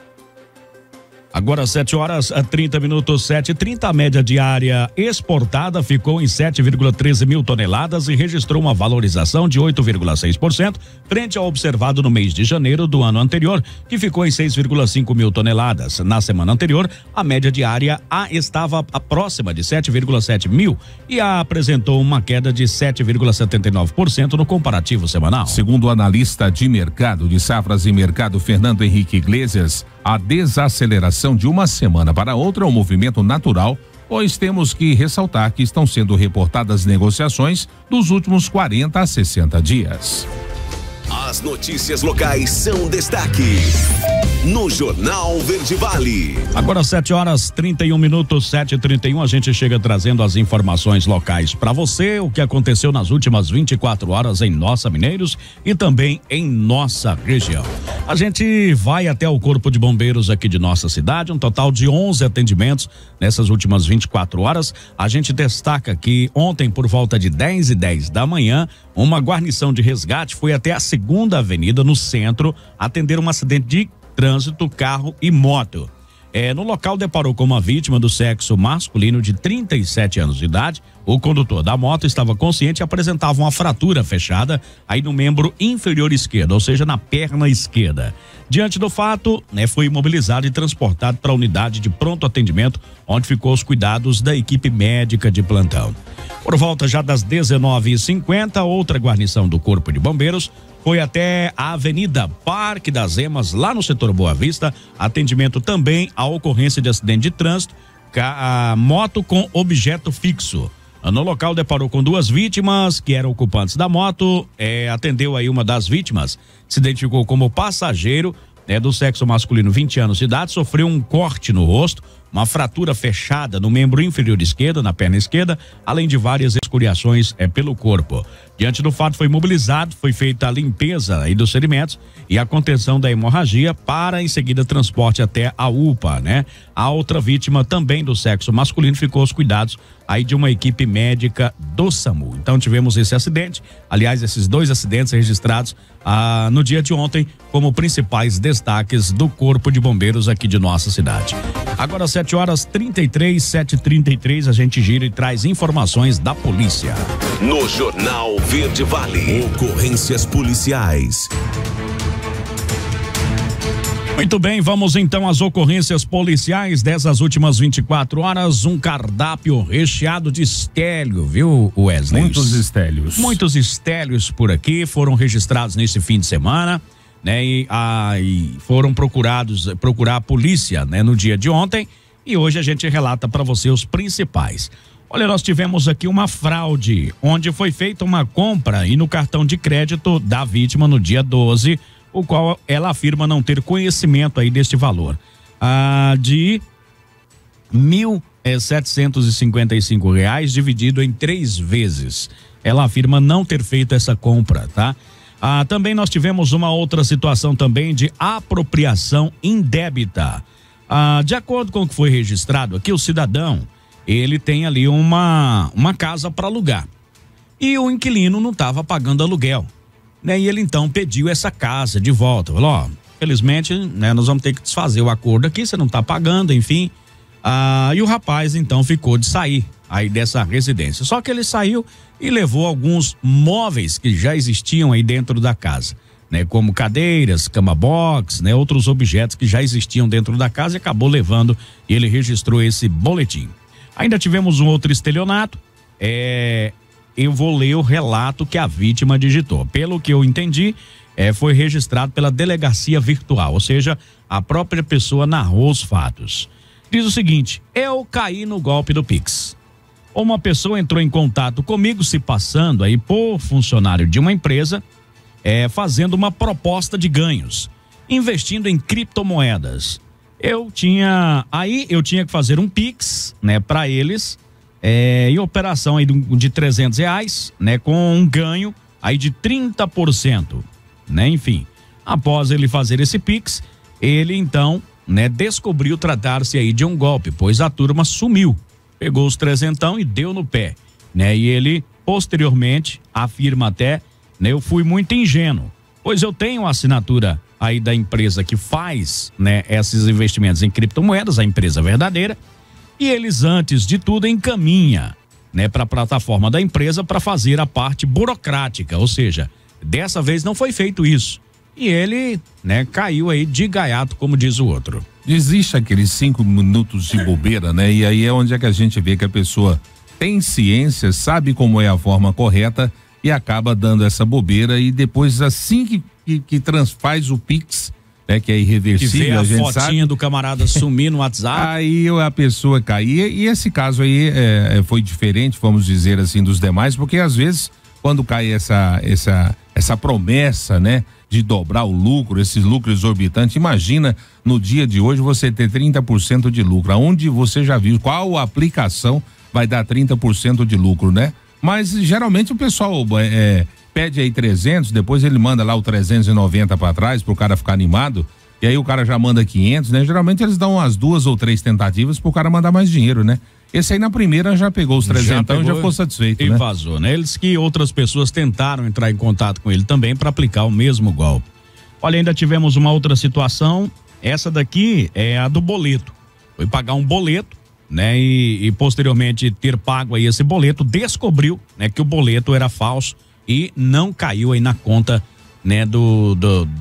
Agora 7h30, 7h30, a média diária exportada ficou em 7,13 mil toneladas e registrou uma valorização de 8,6% frente ao observado no mês de janeiro do ano anterior, que ficou em 6,5 mil toneladas. Na semana anterior, a média diária estava próxima de 7,7 mil e apresentou uma queda de 7,79% no comparativo semanal. Segundo o analista de mercado de safras e mercado Fernando Henrique Iglesias, a desaceleração de uma semana para outra é um movimento natural pois temos que ressaltar que estão sendo reportadas negociações dos últimos 40 a 60 dias. As notícias locais são destaque no Jornal Verde Vale. Agora 7h31, 7h31, a gente chega trazendo as informações locais para você, o que aconteceu nas últimas 24 horas em Nossa Mineiros e também em nossa região. A gente vai até o Corpo de Bombeiros aqui de nossa cidade, um total de 11 atendimentos nessas últimas 24 horas. A gente destaca que ontem, por volta de 10h10 da manhã, uma guarnição de resgate foi até a 2ª Avenida, no centro, atender um acidente de trânsito, carro e moto. No local deparou com uma vítima do sexo masculino de 37 anos de idade. O condutor da moto estava consciente e apresentava uma fratura fechada aí no membro inferior esquerdo, ou seja, na perna esquerda. Diante do fato, foi imobilizado e transportado para a unidade de pronto atendimento, onde ficou aos cuidados da equipe médica de plantão. Por volta já das 19h50, outra guarnição do Corpo de Bombeiros foi até a Avenida Parque das Emas, lá no setor Boa Vista, atendimento também à ocorrência de acidente de trânsito, a moto com objeto fixo. No local deparou com 2 vítimas que eram ocupantes da moto, atendeu aí uma das vítimas, se identificou como passageiro, do sexo masculino, 20 anos de idade, sofreu um corte no rosto, uma fratura fechada no membro inferior esquerdo, na perna esquerda, além de várias escoriações pelo corpo. Diante do fato, foi imobilizado, foi feita a limpeza aí dos ferimentos e a contenção da hemorragia para, em seguida, transporte até a UPA, A outra vítima, também do sexo masculino, ficou aos cuidados aí de uma equipe médica do SAMU. Então tivemos esse acidente, aliás, esses 2 acidentes registrados no dia de ontem como principais destaques do Corpo de Bombeiros aqui de nossa cidade. Agora 7h33, 7h33, a gente gira e traz informações da polícia. No Jornal Verde Vale, ocorrências policiais. Muito bem, vamos então às ocorrências policiais dessas últimas 24 horas. Um cardápio recheado de estélio, viu, Wesley? Muitos estélios. Muitos estélios por aqui foram registrados nesse fim de semana, e foram procurar a polícia, no dia de ontem, e hoje a gente relata para você os principais. Olha, nós tivemos aqui uma fraude, onde foi feita uma compra aí no cartão de crédito da vítima no dia 12, o qual ela afirma não ter conhecimento aí deste valor, de R$1.755 dividido em 3 vezes. Ela afirma não ter feito essa compra, tá? Também nós tivemos uma outra situação também de apropriação indébita. De acordo com o que foi registrado aqui, o cidadão, ele tem ali uma casa para alugar e o inquilino não estava pagando aluguel, e ele então pediu essa casa de volta. Falou, felizmente, nós vamos ter que desfazer o acordo aqui, você não está pagando, enfim. E o rapaz então ficou de sair aí dessa residência. Só que ele saiu e levou alguns móveis que já existiam aí dentro da casa, como cadeiras, cama box, outros objetos que já existiam dentro da casa, e acabou levando, e ele registrou esse boletim. Ainda tivemos um outro estelionato, eu vou ler o relato que a vítima digitou. Pelo que eu entendi, foi registrado pela delegacia virtual, ou seja, a própria pessoa narrou os fatos. Diz o seguinte: eu caí no golpe do Pix. Uma pessoa entrou em contato comigo se passando aí por funcionário de uma empresa, fazendo uma proposta de ganhos, investindo em criptomoedas. Eu tinha que fazer um Pix, para eles, e operação aí de R$300, com um ganho aí de 30%, enfim. Após ele fazer esse Pix, ele então, descobriu tratar-se aí de um golpe, pois a turma sumiu, pegou os 300 e deu no pé, e ele posteriormente afirma até, eu fui muito ingênuo, pois eu tenho a assinatura aí da empresa que faz, esses investimentos em criptomoedas, a empresa verdadeira, e eles, antes de tudo, encaminha, para a plataforma da empresa para fazer a parte burocrática, ou seja, dessa vez não foi feito isso. E ele, caiu aí de gaiato, como diz o outro. Existe aqueles 5 minutos de bobeira, e aí é onde é que a gente vê que a pessoa tem ciência, sabe como é a forma correta e acaba dando essa bobeira, e depois, assim que faz o Pix, né, que é irreversível, a gente fotinha sabe. do camarada sumir no WhatsApp. Aí a pessoa caía, e esse caso aí foi diferente, vamos dizer assim, dos demais, porque às vezes quando cai essa promessa, né, de dobrar o lucro, esses lucros exorbitantes, imagina no dia de hoje você ter 30% de lucro, aonde você já viu, qual aplicação vai dar 30% de lucro, né? Mas geralmente o pessoal pede aí 300, depois ele manda lá o 390 para trás pro cara ficar animado, e aí o cara já manda 500, né? Geralmente eles dão umas 2 ou 3 tentativas pro cara mandar mais dinheiro, né? Esse aí na primeira já pegou os 300 e já ficou satisfeito, e né? vazou, né? Eles que outras pessoas tentaram entrar em contato com ele também para aplicar o mesmo golpe. Olha, ainda tivemos uma outra situação, essa daqui é a do boleto. Foi pagar um boleto, né? E posteriormente ter pago aí esse boleto, descobriu, né, que o boleto era falso e não caiu aí na conta, né,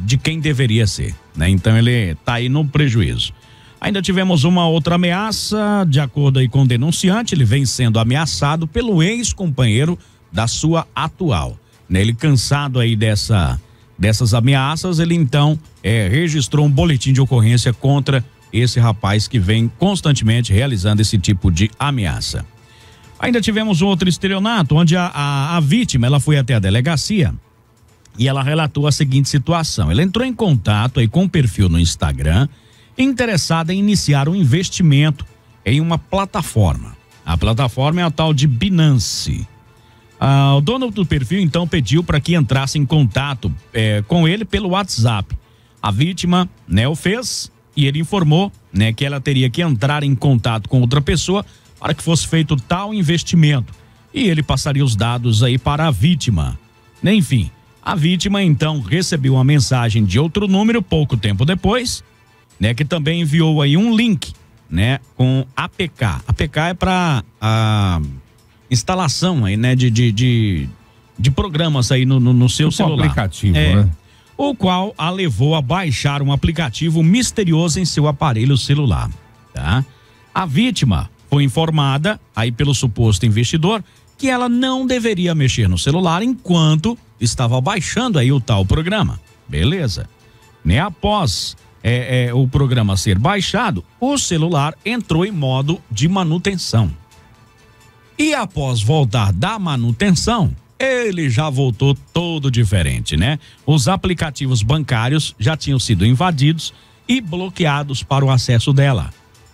de quem deveria ser, né? Então ele tá aí no prejuízo. Ainda tivemos uma outra ameaça, de acordo aí com o denunciante, ele vem sendo ameaçado pelo ex-companheiro da sua atual, né? Ele cansado aí dessas ameaças, ele então registrou um boletim de ocorrência contra esse rapaz que vem constantemente realizando esse tipo de ameaça. Ainda tivemos um outro estelionato, onde a vítima, ela foi até a delegacia e ela relatou a seguinte situação. Ela entrou em contato aí com um perfil no Instagram, interessada em iniciar um investimento em uma plataforma. A plataforma é a tal de Binance. O dono do perfil então pediu para que entrasse em contato com ele pelo WhatsApp. A vítima, né, o fez e ele informou, né, que ela teria que entrar em contato com outra pessoa para que fosse feito tal investimento. E ele passaria os dados aí para a vítima. Enfim, a vítima então recebeu uma mensagem de outro número pouco tempo depois, né, que também enviou aí um link, né, com APK. APK é para a instalação aí, né, de programas aí no seu celular. Aplicativo, né? O qual a levou a baixar um aplicativo misterioso em seu aparelho celular, tá? A vítima foi informada aí pelo suposto investidor que ela não deveria mexer no celular enquanto estava baixando aí o tal programa. Beleza? Né? Após o programa ser baixado, o celular entrou em modo de manutenção. E após voltar da manutenção, ele já voltou todo diferente, né? Os aplicativos bancários já tinham sido invadidos e bloqueados para o acesso dela.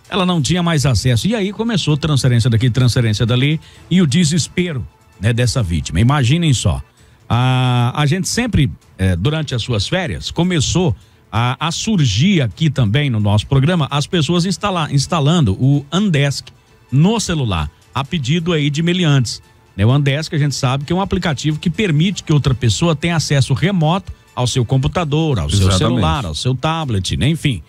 Ela não tinha mais acesso. E aí começou transferência daqui, transferência dali e o desespero, né, dessa vítima. Imaginem só. A gente sempre, durante as suas férias, começou a surgir aqui também no nosso programa as pessoas instalando o Andesk no celular, a pedido aí de meliantes. O Andesk, a gente sabe que é um aplicativo que permite que outra pessoa tenha acesso remoto ao seu computador, ao seu celular, ao seu tablet, né? Enfim.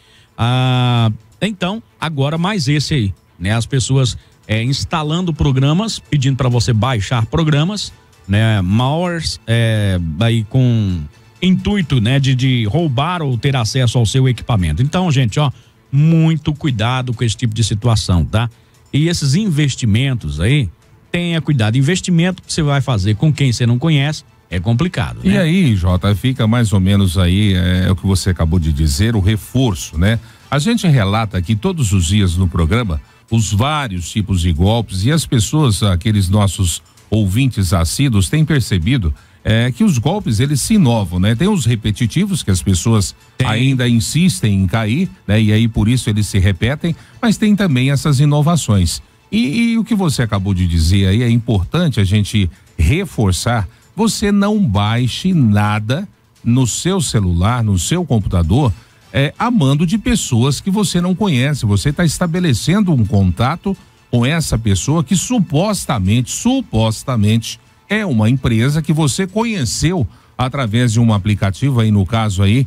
Então, agora mais esse aí, né? As pessoas instalando programas, pedindo para você baixar programas, né? Malwares, aí com intuito, né? De roubar ou ter acesso ao seu equipamento. Então, gente, ó, muito cuidado com esse tipo de situação, tá? E esses investimentos aí, tenha cuidado. Investimento que você vai fazer com quem você não conhece é complicado, né? E aí, Jota, fica mais ou menos aí, o que você acabou de dizer, o reforço, né? A gente relata aqui todos os dias no programa os vários tipos de golpes e as pessoas, aqueles nossos ouvintes assíduos, têm percebido que os golpes, eles se inovam, né? Tem os repetitivos que as pessoas ainda insistem em cair, né? E aí por isso eles se repetem, mas tem também essas inovações. E o que você acabou de dizer aí é importante a gente reforçar. Você não baixe nada no seu celular, no seu computador, a mando de pessoas que você não conhece. Você está estabelecendo um contato com essa pessoa que supostamente é uma empresa que você conheceu através de um aplicativo, aí no caso aí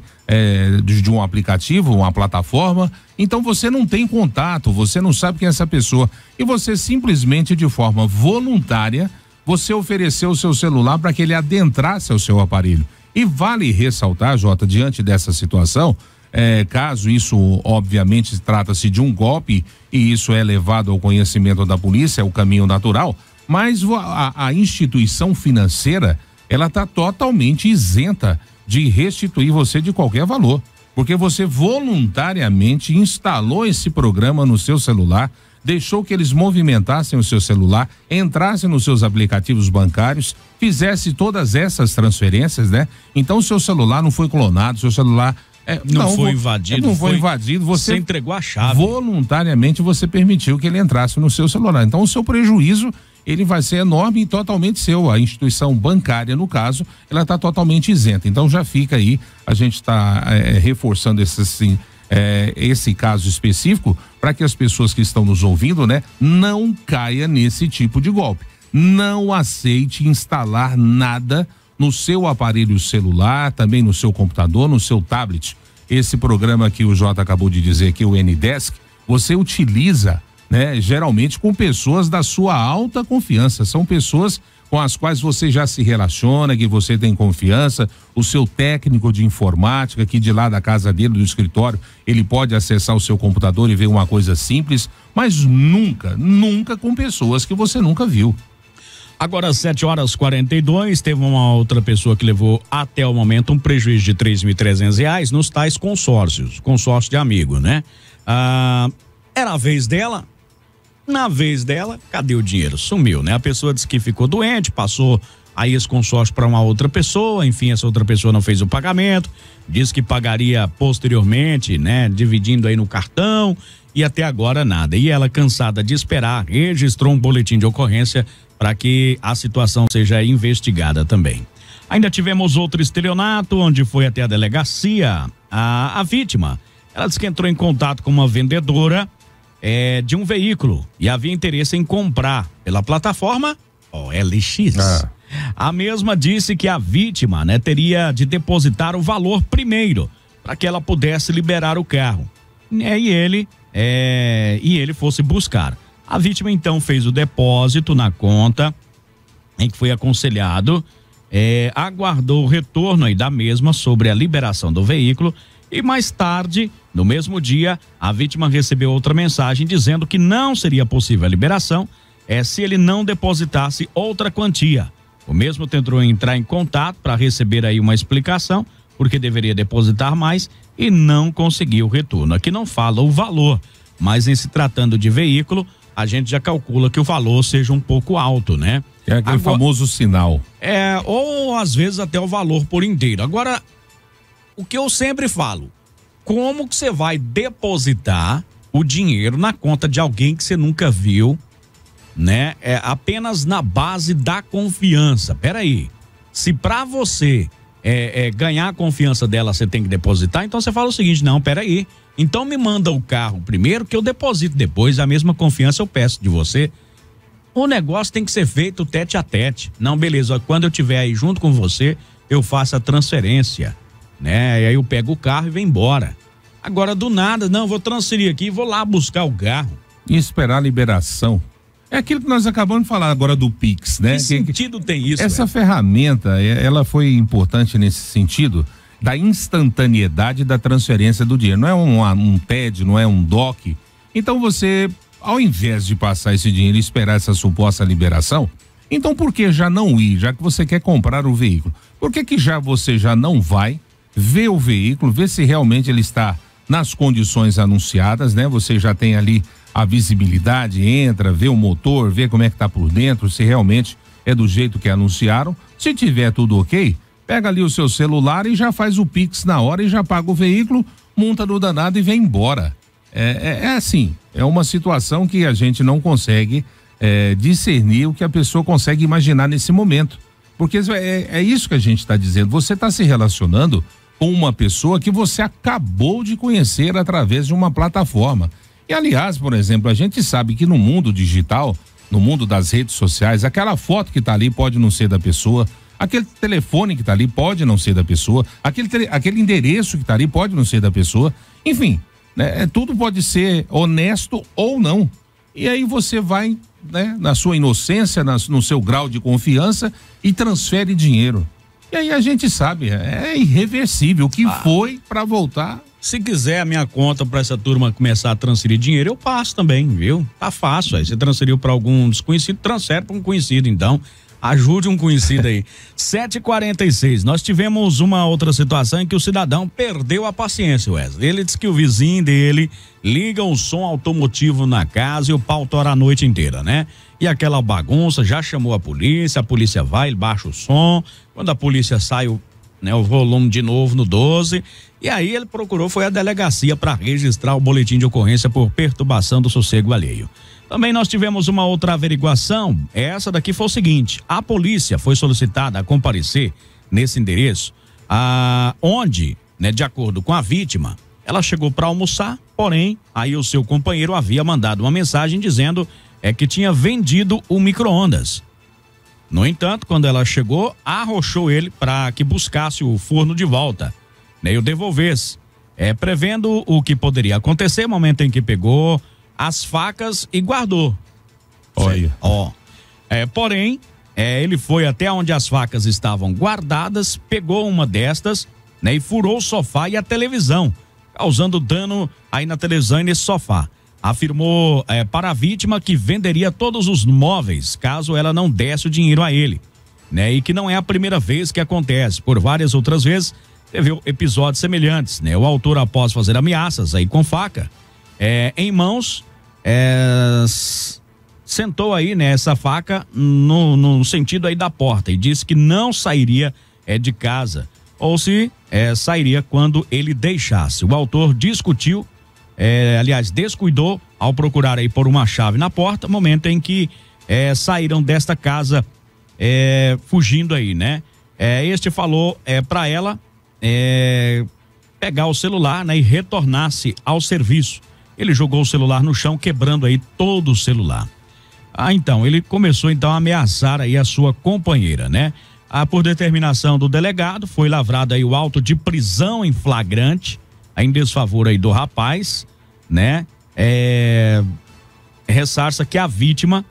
de um aplicativo, uma plataforma. Então você não tem contato, você não sabe quem é essa pessoa e você simplesmente de forma voluntária você ofereceu o seu celular para que ele adentrasse ao seu aparelho. E vale ressaltar, Jota, diante dessa situação, caso isso obviamente trata-se de um golpe e isso é levado ao conhecimento da polícia, é o caminho natural, mas a instituição financeira ela está totalmente isenta de restituir você de qualquer valor. Porque você voluntariamente instalou esse programa no seu celular, deixou que eles movimentassem o seu celular, entrassem nos seus aplicativos bancários, fizesse todas essas transferências, né? Então o seu celular não foi clonado, seu celular não foi invadido. Não foi invadido, você entregou a chave. Voluntariamente você permitiu que ele entrasse no seu celular. Então o seu prejuízo, ele vai ser enorme e totalmente seu. A instituição bancária, no caso, ela está totalmente isenta. Então já fica aí, a gente está reforçando esse caso específico para que as pessoas que estão nos ouvindo, né, não caia nesse tipo de golpe. Não aceite instalar nada no seu aparelho celular, também no seu computador, no seu tablet. Esse programa que o Jota acabou de dizer aqui, o N-Desk, você utiliza, né, geralmente com pessoas da sua alta confiança. São pessoas com as quais você já se relaciona, que você tem confiança, o seu técnico de informática, que de lá da casa dele, do escritório, ele pode acessar o seu computador e ver uma coisa simples, mas nunca com pessoas que você nunca viu. Agora, 7h42, teve uma outra pessoa que levou até o momento um prejuízo de R$3.300 nos tais consórcio de amigo, né? Era a vez dela, na vez dela, cadê o dinheiro? Sumiu, né? A pessoa disse que ficou doente, passou aí esse consórcio para uma outra pessoa, enfim, essa outra pessoa não fez o pagamento, disse que pagaria posteriormente, né? Dividindo aí no cartão, e até agora nada. E ela, cansada de esperar, registrou um boletim de ocorrência para que a situação seja investigada também. Ainda tivemos outro estelionato, onde foi até a delegacia. A vítima, ela disse que entrou em contato com uma vendedora de um veículo e havia interesse em comprar pela plataforma OLX. A mesma disse que a vítima, né, teria de depositar o valor primeiro para que ela pudesse liberar o carro. E ele fosse buscar. A vítima então fez o depósito na conta em que foi aconselhado, aguardou o retorno aí da mesma sobre a liberação do veículo e mais tarde, no mesmo dia, a vítima recebeu outra mensagem dizendo que não seria possível a liberação se ele não depositasse outra quantia. O mesmo tentou entrar em contato para receber aí uma explicação, porque deveria depositar mais e não conseguiu o retorno. Aqui não fala o valor, mas em se tratando de veículo, a gente já calcula que o valor seja um pouco alto, né? É aquele famoso sinal. Ou às vezes até o valor por inteiro. Agora, o que eu sempre falo, como que você vai depositar o dinheiro na conta de alguém que você nunca viu, né? Apenas na base da confiança. Peraí, se pra você ganhar a confiança dela, você tem que depositar, então você fala o seguinte, não, peraí, então me manda o carro primeiro que eu deposito depois, a mesma confiança eu peço de você. O negócio tem que ser feito tete a tete. Não, beleza, quando eu estiver aí junto com você, eu faço a transferência, né? E aí eu pego o carro e venho embora. Agora, do nada, não, vou transferir aqui e vou lá buscar o carro. E esperar a liberação. É aquilo que nós acabamos de falar agora do Pix, né? Que sentido tem isso? Essa ferramenta, ela foi importante nesse sentido da instantaneidade da transferência do dinheiro. Não é um TED, não é um DOC. Então você, ao invés de passar esse dinheiro e esperar essa suposta liberação, então por que já não ir, já que você quer comprar o veículo? Por que você já não vai ver o veículo, ver se realmente ele está nas condições anunciadas, né? Você já tem ali a visibilidade, entra, vê o motor, vê como é que tá por dentro, se realmente é do jeito que anunciaram. Se tiver tudo ok, pega ali o seu celular e já faz o Pix na hora e já paga o veículo, monta no danado e vem embora. É assim, é uma situação que a gente não consegue discernir o que a pessoa consegue imaginar nesse momento. Porque é isso que a gente está dizendo, você está se relacionando com uma pessoa que você acabou de conhecer através de uma plataforma. E aliás, por exemplo, a gente sabe que no mundo digital, no mundo das redes sociais, aquela foto que está ali pode não ser da pessoa, aquele telefone que está ali pode não ser da pessoa, aquele endereço que está ali pode não ser da pessoa, enfim, né, tudo pode ser honesto ou não. E aí você vai, né, na sua inocência, no seu grau de confiança e transfere dinheiro. E aí a gente sabe, é irreversível, o que foi para voltar. Se quiser a minha conta para essa turma começar a transferir dinheiro, eu passo também, viu? Tá fácil, aí você transferiu para algum desconhecido, transfere para um conhecido, então Ajude um conhecido aí. 7h46. Nós tivemos uma outra situação em que o cidadão perdeu a paciência, Wesley. Ele disse que o vizinho dele liga um som automotivo na casa e o pau tora a noite inteira, né? E aquela bagunça, já chamou a polícia vai, ele baixa o som. Quando a polícia sai, o volume de novo no 12. E aí ele procurou, foi a delegacia para registrar o boletim de ocorrência por perturbação do sossego alheio. Também nós tivemos uma outra averiguação, essa daqui foi o seguinte, a polícia foi solicitada a comparecer nesse endereço, onde, né, de acordo com a vítima, ela chegou para almoçar, porém, aí o seu companheiro havia mandado uma mensagem dizendo que tinha vendido o micro-ondas. No entanto, quando ela chegou, arrochou ele para que buscasse o forno de volta, né, e o devolvesse, prevendo o que poderia acontecer, momento em que pegou as facas e guardou. Olha. Porém, ele foi até onde as facas estavam guardadas, pegou uma destas, né, e furou o sofá e a televisão, causando dano aí na televisão e nesse sofá. Afirmou para a vítima que venderia todos os móveis caso ela não desse o dinheiro a ele, né, e que não é a primeira vez que acontece. Por várias outras vezes teve episódios semelhantes, né? O autor, após fazer ameaças aí com faca em mãos, sentou aí, né, essa faca no sentido aí da porta e disse que não sairia de casa, ou se sairia quando ele deixasse. O autor discutiu, descuidou ao procurar aí por uma chave na porta, momento em que saíram desta casa fugindo aí, né? Este falou para ela pegar o celular, né, e retornasse ao serviço. Ele jogou o celular no chão, quebrando aí todo o celular. Então, ele começou então a ameaçar aí a sua companheira, né? Por determinação do delegado, foi lavrado aí o auto de prisão em flagrante, em desfavor aí do rapaz, né? Ressarça que a vítima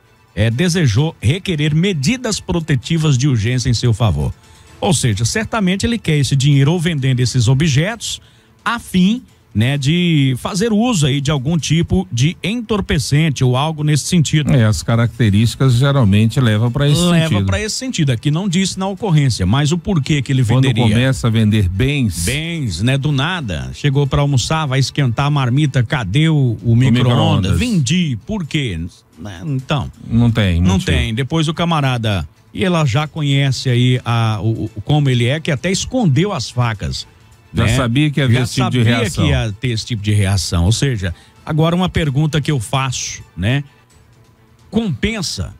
desejou requerer medidas protetivas de urgência em seu favor. Ou seja, certamente ele quer esse dinheiro ou vendendo esses objetos a fim, né, de fazer uso aí de algum tipo de entorpecente ou algo nesse sentido. As características geralmente levam para esse sentido. Leva para esse sentido. Aqui não disse na ocorrência, mas o porquê que ele venderia. Quando começa a vender bens. Bens, né, do nada. Chegou para almoçar, vai esquentar a marmita, cadê o micro-ondas? Vendi, por quê? Então. Não tem. Não tem. Depois o camarada, e ela já conhece aí como ele que até escondeu as facas. Já sabia que ia haver esse tipo de reação. Já sabia que ia ter esse tipo de reação. Ou seja, agora uma pergunta que eu faço, né? Compensa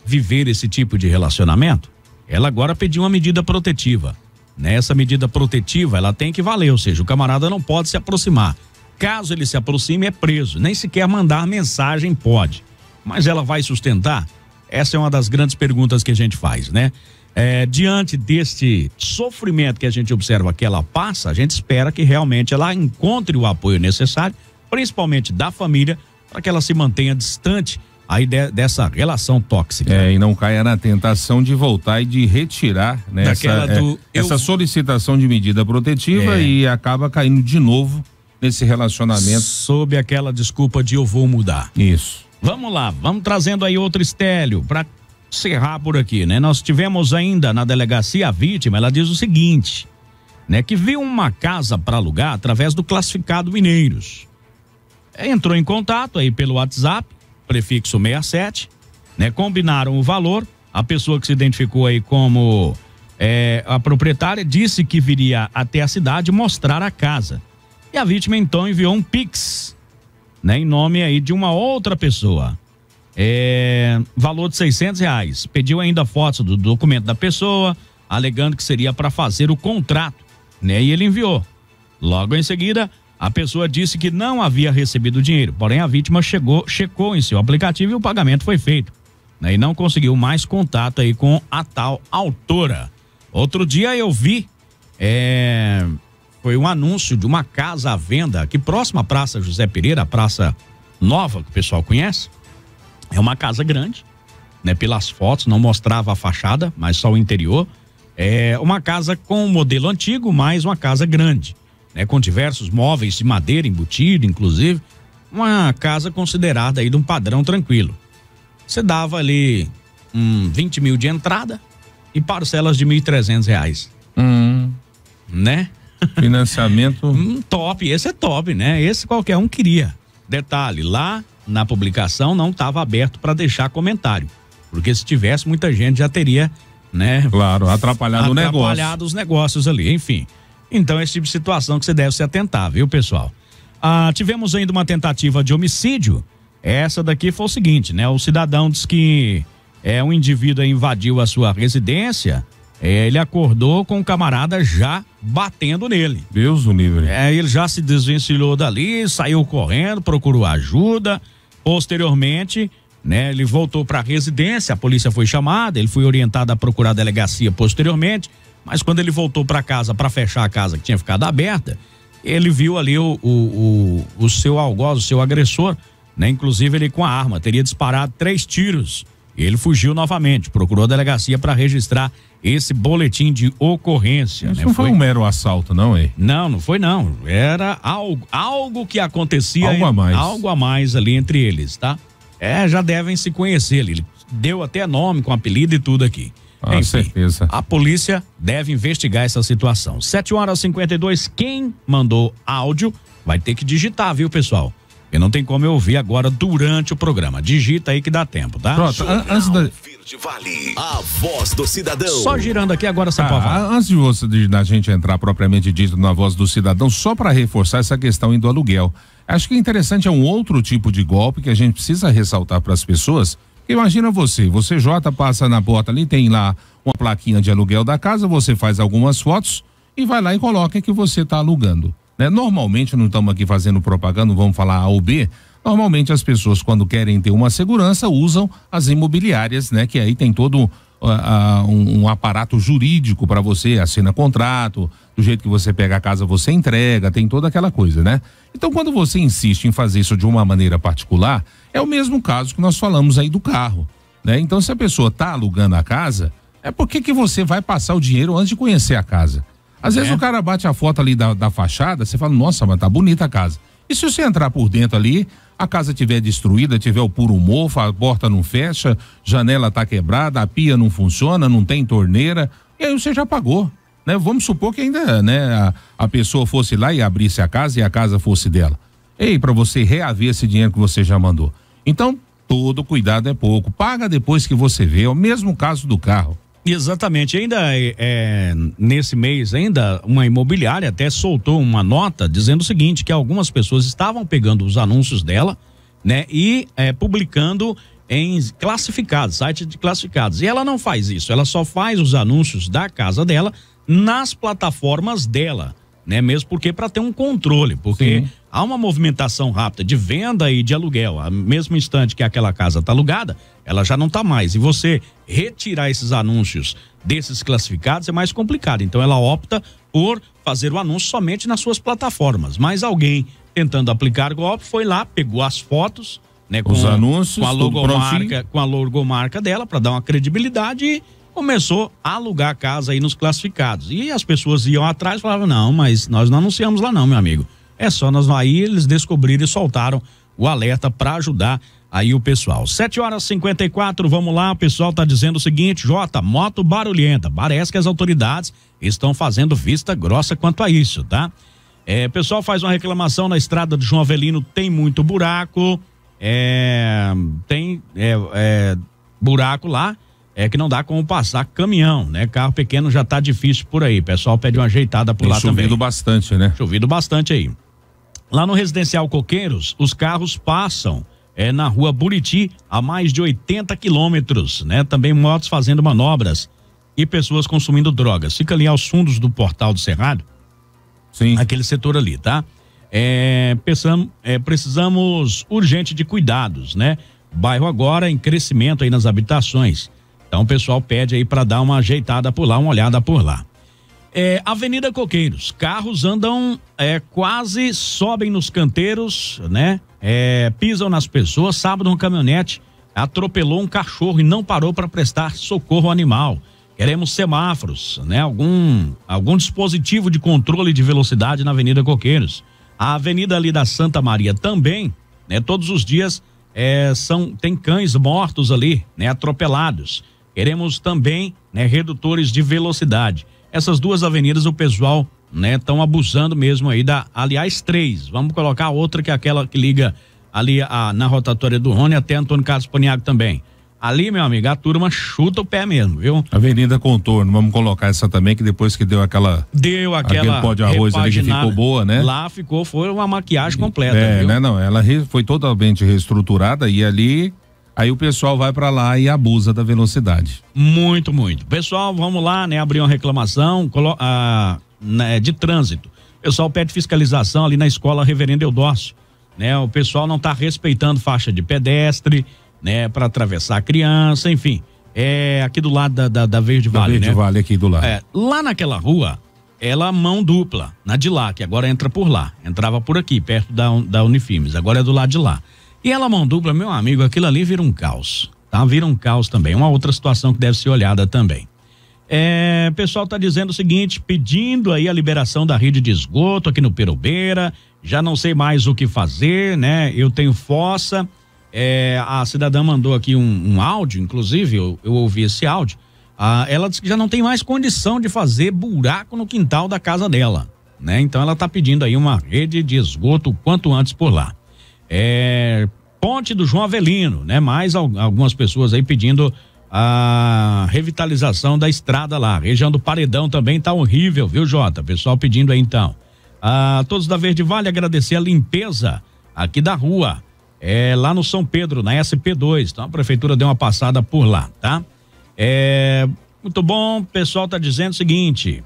viver esse tipo de relacionamento? Ela agora pediu uma medida protetiva. Nessa medida protetiva, ela tem que valer, ou seja, o camarada não pode se aproximar. Caso ele se aproxime, é preso. Nem sequer mandar mensagem pode. Mas ela vai sustentar? Essa é uma das grandes perguntas que a gente faz, né? Diante deste sofrimento que a gente observa que ela passa, a gente espera que realmente ela encontre o apoio necessário, principalmente da família, para que ela se mantenha distante aí dessa relação tóxica. E não caia na tentação de voltar e de retirar, né, essa solicitação de medida protetiva e acaba caindo de novo nesse relacionamento. Sob aquela desculpa de eu vou mudar. Isso. Vamos lá, vamos trazendo aí outro Estélio para encerrar por aqui, né? Nós tivemos ainda na delegacia a vítima, ela diz o seguinte, né? Que viu uma casa para alugar através do classificado Mineiros. Entrou em contato aí pelo WhatsApp, prefixo 67, né? Combinaram o valor, a pessoa que se identificou aí como a proprietária disse que viria até a cidade mostrar a casa. E a vítima então enviou um Pix, né? Em nome aí de uma outra pessoa. Valor de R$600. Pediu ainda fotos do documento da pessoa, alegando que seria para fazer o contrato, né? E ele enviou. Logo em seguida, a pessoa disse que não havia recebido o dinheiro, porém a vítima checou em seu aplicativo e o pagamento foi feito, né? E não conseguiu mais contato aí com a tal autora. Outro dia eu vi, foi um anúncio de uma casa à venda aqui próxima à Praça José Pereira, a praça nova que o pessoal conhece. É uma casa grande, né? Pelas fotos não mostrava a fachada, mas só o interior. É uma casa com um modelo antigo, mas uma casa grande, né? Com diversos móveis de madeira embutido, inclusive. Uma casa considerada aí de um padrão tranquilo. Você dava ali 20 mil de entrada e parcelas de R$1.300. Né? Financiamento. Top, esse é top, né? Esse qualquer um queria. Detalhe, lá na publicação não estava aberto para deixar comentário, porque se tivesse, muita gente já teria, né? Claro, atrapalhado o negócio. Atrapalhado os negócios ali, enfim. Então, esse tipo de situação que você deve se atentar, viu, pessoal? Tivemos ainda uma tentativa de homicídio. Essa daqui foi o seguinte, né? O cidadão diz que um indivíduo invadiu a sua residência, ele acordou com o camarada já batendo nele. Deus o livre. Ele já se desvencilhou dali, saiu correndo, procurou ajuda. Posteriormente, né, ele voltou para a residência, a polícia foi chamada, ele foi orientado a procurar a delegacia posteriormente, mas quando ele voltou para casa para fechar a casa que tinha ficado aberta, ele viu ali o seu algoz, o seu agressor, né? Inclusive ele com a arma, teria disparado 3 tiros. Ele fugiu novamente, procurou a delegacia para registrar esse boletim de ocorrência. Isso né? não foi um mero assalto, não, hein? Não foi não. Era algo que acontecia. Algo a mais ali entre eles, tá? Já devem se conhecer ali. Ele deu até nome com apelido e tudo aqui. Enfim, certeza. A polícia deve investigar essa situação. 7h52, quem mandou áudio vai ter que digitar, viu, pessoal? E não tem como eu ouvir agora durante o programa. Digita aí que dá tempo, tá? Pronto, antes da... Verde Vale, a voz do cidadão. Só girando aqui agora, Sampaio. Antes da gente entrar propriamente dito na voz do cidadão, só para reforçar essa questão aí do aluguel. Acho que é interessante, é um outro tipo de golpe que a gente precisa ressaltar para as pessoas. Imagina você, Jota, passa na porta ali, tem lá uma plaquinha de aluguel da casa, você faz algumas fotos e vai lá e coloca que você está alugando. Né? Normalmente, não estamos aqui fazendo propaganda, não vamos falar A ou B, normalmente as pessoas quando querem ter uma segurança usam as imobiliárias, né? Que aí tem todo um aparato jurídico para você, assina contrato, do jeito que você pega a casa você entrega, tem toda aquela coisa, né? Então quando você insiste em fazer isso de uma maneira particular, é o mesmo caso que nós falamos aí do carro, né? Então se a pessoa está alugando a casa, por que você vai passar o dinheiro antes de conhecer a casa? Às vezes o cara bate a foto ali da fachada, você fala, nossa, mas tá bonita a casa. E se você entrar por dentro ali, a casa tiver destruída, tiver o puro mofo, a porta não fecha, janela tá quebrada, a pia não funciona, não tem torneira, e aí você já pagou, né? Vamos supor que ainda, né, a pessoa fosse lá e abrisse a casa e a casa fosse dela. Para você reaver esse dinheiro que você já mandou. Então, todo cuidado é pouco. Paga depois que você vê, é o mesmo caso do carro. Exatamente, ainda nesse mês ainda uma imobiliária até soltou uma nota dizendo o seguinte, que algumas pessoas estavam pegando os anúncios dela, né, e publicando em classificados, site de classificados, e ela não faz isso, ela só faz os anúncios da casa dela nas plataformas dela, né, mesmo porque para ter um controle, porque há uma movimentação rápida de venda e de aluguel, ao mesmo instante que aquela casa está alugada, ela já não está mais, e você retirar esses anúncios desses classificados é mais complicado, então ela opta por fazer o anúncio somente nas suas plataformas, mas alguém tentando aplicar golpe foi lá, pegou as fotos, né, com os anúncios, com a logomarca dela para dar uma credibilidade e começou a alugar a casa aí nos classificados, e as pessoas iam atrás e falavam, não, mas nós não anunciamos lá não, meu amigo, é só nós aí, eles descobriram e soltaram o alerta para ajudar aí o pessoal. 7h54, vamos lá, o pessoal tá dizendo o seguinte, Jota, moto barulhenta, parece que as autoridades estão fazendo vista grossa quanto a isso, tá? O pessoal faz uma reclamação na estrada de João Avelino, tem muito buraco, tem buraco lá, que não dá como passar caminhão, né? Carro pequeno já tá difícil por aí, o pessoal pede uma ajeitada por lá também. Chovido bastante, né? Chovido bastante aí. Lá no Residencial Coqueiros, os carros passam na rua Buriti a mais de 80 quilômetros, né? Também motos fazendo manobras e pessoas consumindo drogas. Fica ali aos fundos do Portal do Cerrado. Sim. Aquele setor ali, tá? Precisamos urgente de cuidados, né? Bairro agora em crescimento aí nas habitações. Então o pessoal pede aí para dar uma ajeitada por lá, uma olhada por lá. Avenida Coqueiros, carros andam quase sobem nos canteiros, né? Pisam nas pessoas. Sábado um caminhonete atropelou um cachorro e não parou para prestar socorro ao animal. Queremos semáforos, né? Algum dispositivo de controle de velocidade na Avenida Coqueiros. A avenida ali da Santa Maria também, né? Todos os dias tem cães mortos ali, né? Atropelados. Queremos também, né, redutores de velocidade. Essas duas avenidas o pessoal, né, estão abusando mesmo aí aliás, 3. Vamos colocar outra que é aquela que liga ali na rotatória do Rony até Antônio Carlos Paniago também. Ali, meu amigo, a turma chuta o pé mesmo, viu? Avenida Contorno, vamos colocar essa também, que depois que deu aquele pó de arroz ali que ficou boa, né? Lá foi uma maquiagem completa, viu? Né? Não, ela foi totalmente reestruturada e ali, aí o pessoal vai pra lá e abusa da velocidade. Muito, muito. Pessoal, vamos lá, né? Abrir uma reclamação de trânsito. O pessoal pede fiscalização ali na escola Reverendo Eudócio, né? O pessoal não tá respeitando faixa de pedestre, né, para atravessar a criança, enfim, aqui do lado da Verde Vale, Verde Vale aqui do lado. Lá naquela rua, ela mão dupla, na de lá, que agora entra por lá, entrava por aqui, perto da Unifimes, agora é do lado de lá. E ela mão dupla, meu amigo, aquilo ali vira um caos, tá? Vira um caos também, uma outra situação que deve ser olhada também. O pessoal tá dizendo o seguinte, pedindo aí a liberação da rede de esgoto aqui no Perobeira, já não sei mais o que fazer, né? Eu tenho fossa. A cidadã mandou aqui um áudio, inclusive, eu ouvi esse áudio. Ela disse que já não tem mais condição de fazer buraco no quintal da casa dela, né? Então ela tá pedindo aí uma rede de esgoto o quanto antes por lá. Ponte do João Avelino, né? Mais algumas pessoas aí pedindo a revitalização da estrada lá. Região do Paredão também tá horrível, viu, Jota? Pessoal pedindo aí então. Todos da Verde Vale, agradecer a limpeza aqui da rua. Lá no São Pedro, na SP2, então a prefeitura deu uma passada por lá, tá? Muito bom, o pessoal tá dizendo o seguinte,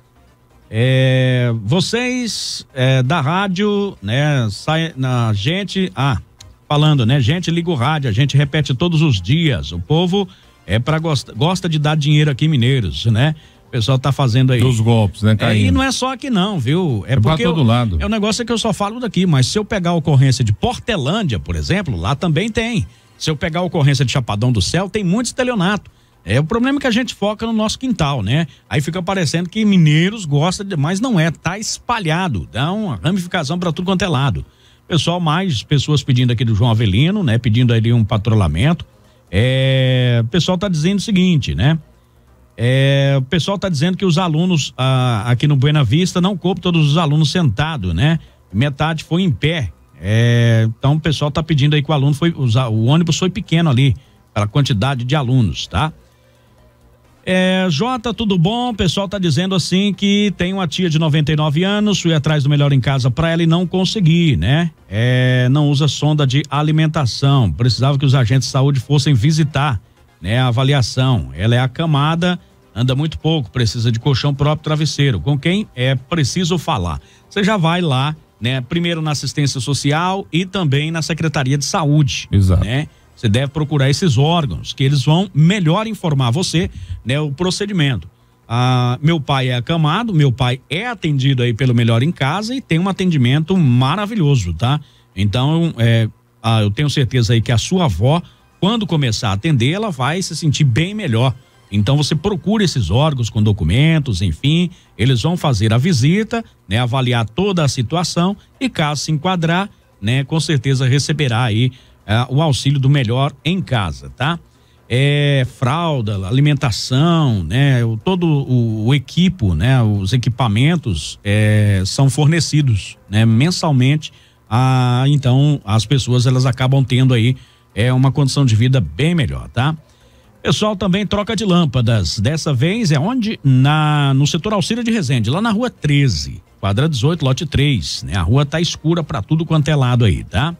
vocês da rádio, né, falando, né, gente, liga o rádio, a gente repete todos os dias, o povo gosta de dar dinheiro aqui em Mineiros, né? O pessoal tá fazendo aí. Dos golpes, né, caindo. E não é só aqui não, viu? Porque pra todo lado. O negócio é que eu só falo daqui, mas se eu pegar a ocorrência de Portelândia, por exemplo, lá também tem. Se eu pegar a ocorrência de Chapadão do Céu, tem muito estelionato. O problema é que a gente foca no nosso quintal, né? Aí fica parecendo que mineiros gostam mas não tá espalhado, dá uma ramificação para tudo quanto é lado. Pessoal, mais pessoas pedindo aqui do João Avelino, né? Pedindo ali um patrulhamento. O pessoal tá dizendo o seguinte, né? O pessoal está dizendo que os alunos aqui no Buena Vista não coube todos os alunos sentados, né? Metade foi em pé. Então o pessoal está pedindo aí que o ônibus foi pequeno ali, pela quantidade de alunos, tá? Jota, tudo bom? O pessoal está dizendo assim que tem uma tia de 99 anos, fui atrás do Melhor em Casa para ela e não consegui, né? Não usa sonda de alimentação, precisava que os agentes de saúde fossem visitar, né, a avaliação. Ela é acamada, anda muito pouco, precisa de colchão próprio, travesseiro. Com quem é preciso falar? Você já vai lá, né, primeiro na assistência social e também na Secretaria de Saúde. Exato. Né? Você deve procurar esses órgãos, que eles vão melhor informar você, né, o procedimento. Meu pai é acamado, meu pai é atendido aí pelo Melhor em Casa e tem um atendimento maravilhoso, tá? Então, eu tenho certeza aí que a sua avó, quando começar a atender, ela vai se sentir bem melhor. Então você procura esses órgãos com documentos, enfim, eles vão fazer a visita, né, avaliar toda a situação e caso se enquadrar, né, com certeza receberá aí o auxílio do Melhor em Casa, tá? Fralda, alimentação, né, todo o equipo, né, os equipamentos são fornecidos, né, mensalmente. Então as pessoas elas acabam tendo aí uma condição de vida bem melhor, tá? Pessoal também troca de lâmpadas, dessa vez onde? No setor Auxílio de Resende, lá na rua 13, quadra 18, lote 3, né? A rua tá escura pra tudo quanto é lado aí, tá?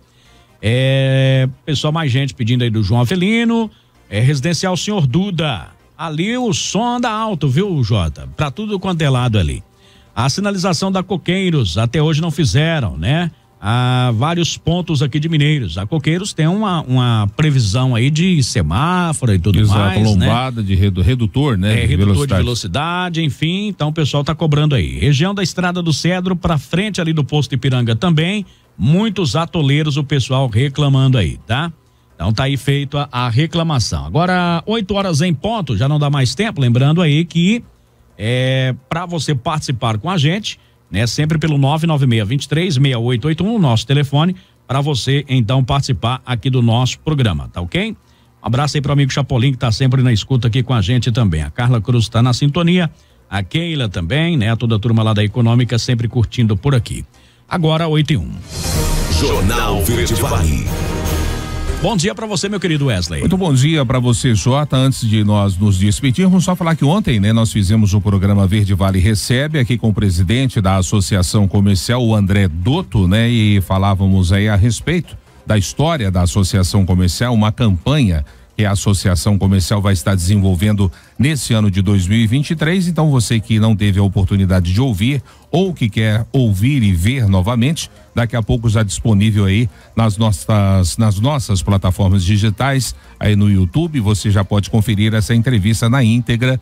Pessoal, mais gente pedindo aí do João Avelino, residencial Senhor Duda, ali o som anda alto, viu, Jota? Pra tudo quanto é lado ali. A sinalização da Coqueiros, até hoje não fizeram, né? Há vários pontos aqui de Mineiros. A Coqueiros tem uma previsão aí de semáforo e tudo mais, lombada, né? De redutor, né? Redutor de velocidade, enfim, então o pessoal tá cobrando aí. Região da Estrada do Cedro, pra frente ali do posto Ipiranga também, muitos atoleiros, o pessoal reclamando aí, tá? Então tá aí feito a reclamação. Agora, 8 horas em ponto, já não dá mais tempo, lembrando aí que pra você participar com a gente, né? Sempre pelo 996236881, nosso telefone, para você então participar aqui do nosso programa, tá ok? Um abraço aí pro amigo Chapolin, que tá sempre na escuta aqui com a gente também. A Carla Cruz tá na sintonia, a Keila também, né? Toda a turma lá da Econômica sempre curtindo por aqui. Agora 8:01. Jornal Verde Vale. Bom dia para você, meu querido Wesley. Muito bom dia para você, Jota. Antes de nós nos despedirmos, só falar que ontem, né, nós fizemos o programa Verde Vale Recebe aqui com o presidente da Associação Comercial, o André Dotto, né, e falávamos aí a respeito da história da Associação Comercial, uma campanha que a Associação Comercial vai estar desenvolvendo nesse ano de 2023. Então, você que não teve a oportunidade de ouvir ou que quer ouvir e ver novamente, daqui a pouco já disponível aí nas nossas plataformas digitais, aí no YouTube, você já pode conferir essa entrevista na íntegra,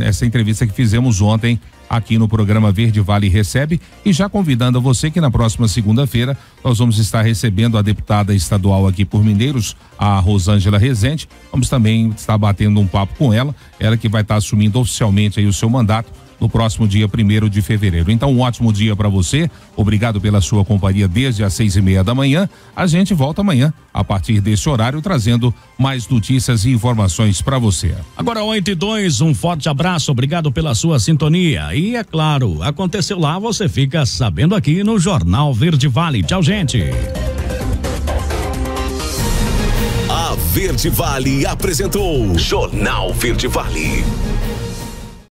essa entrevista que fizemos ontem aqui no programa Verde Vale Recebe, e já convidando a você que na próxima segunda-feira nós vamos estar recebendo a deputada estadual aqui por Mineiros, a Rosângela Rezende. Vamos também estar batendo um papo com ela que vai estar assumindo oficialmente aí o seu mandato no próximo dia 1º de fevereiro. Então, um ótimo dia para você. Obrigado pela sua companhia desde as 6:30 da manhã. A gente volta amanhã a partir desse horário trazendo mais notícias e informações para você. Agora 8:02, um forte abraço, obrigado pela sua sintonia. E é claro, aconteceu lá, você fica sabendo aqui no Jornal Verde Vale. Tchau, gente. A Verde Vale apresentou Jornal Verde Vale.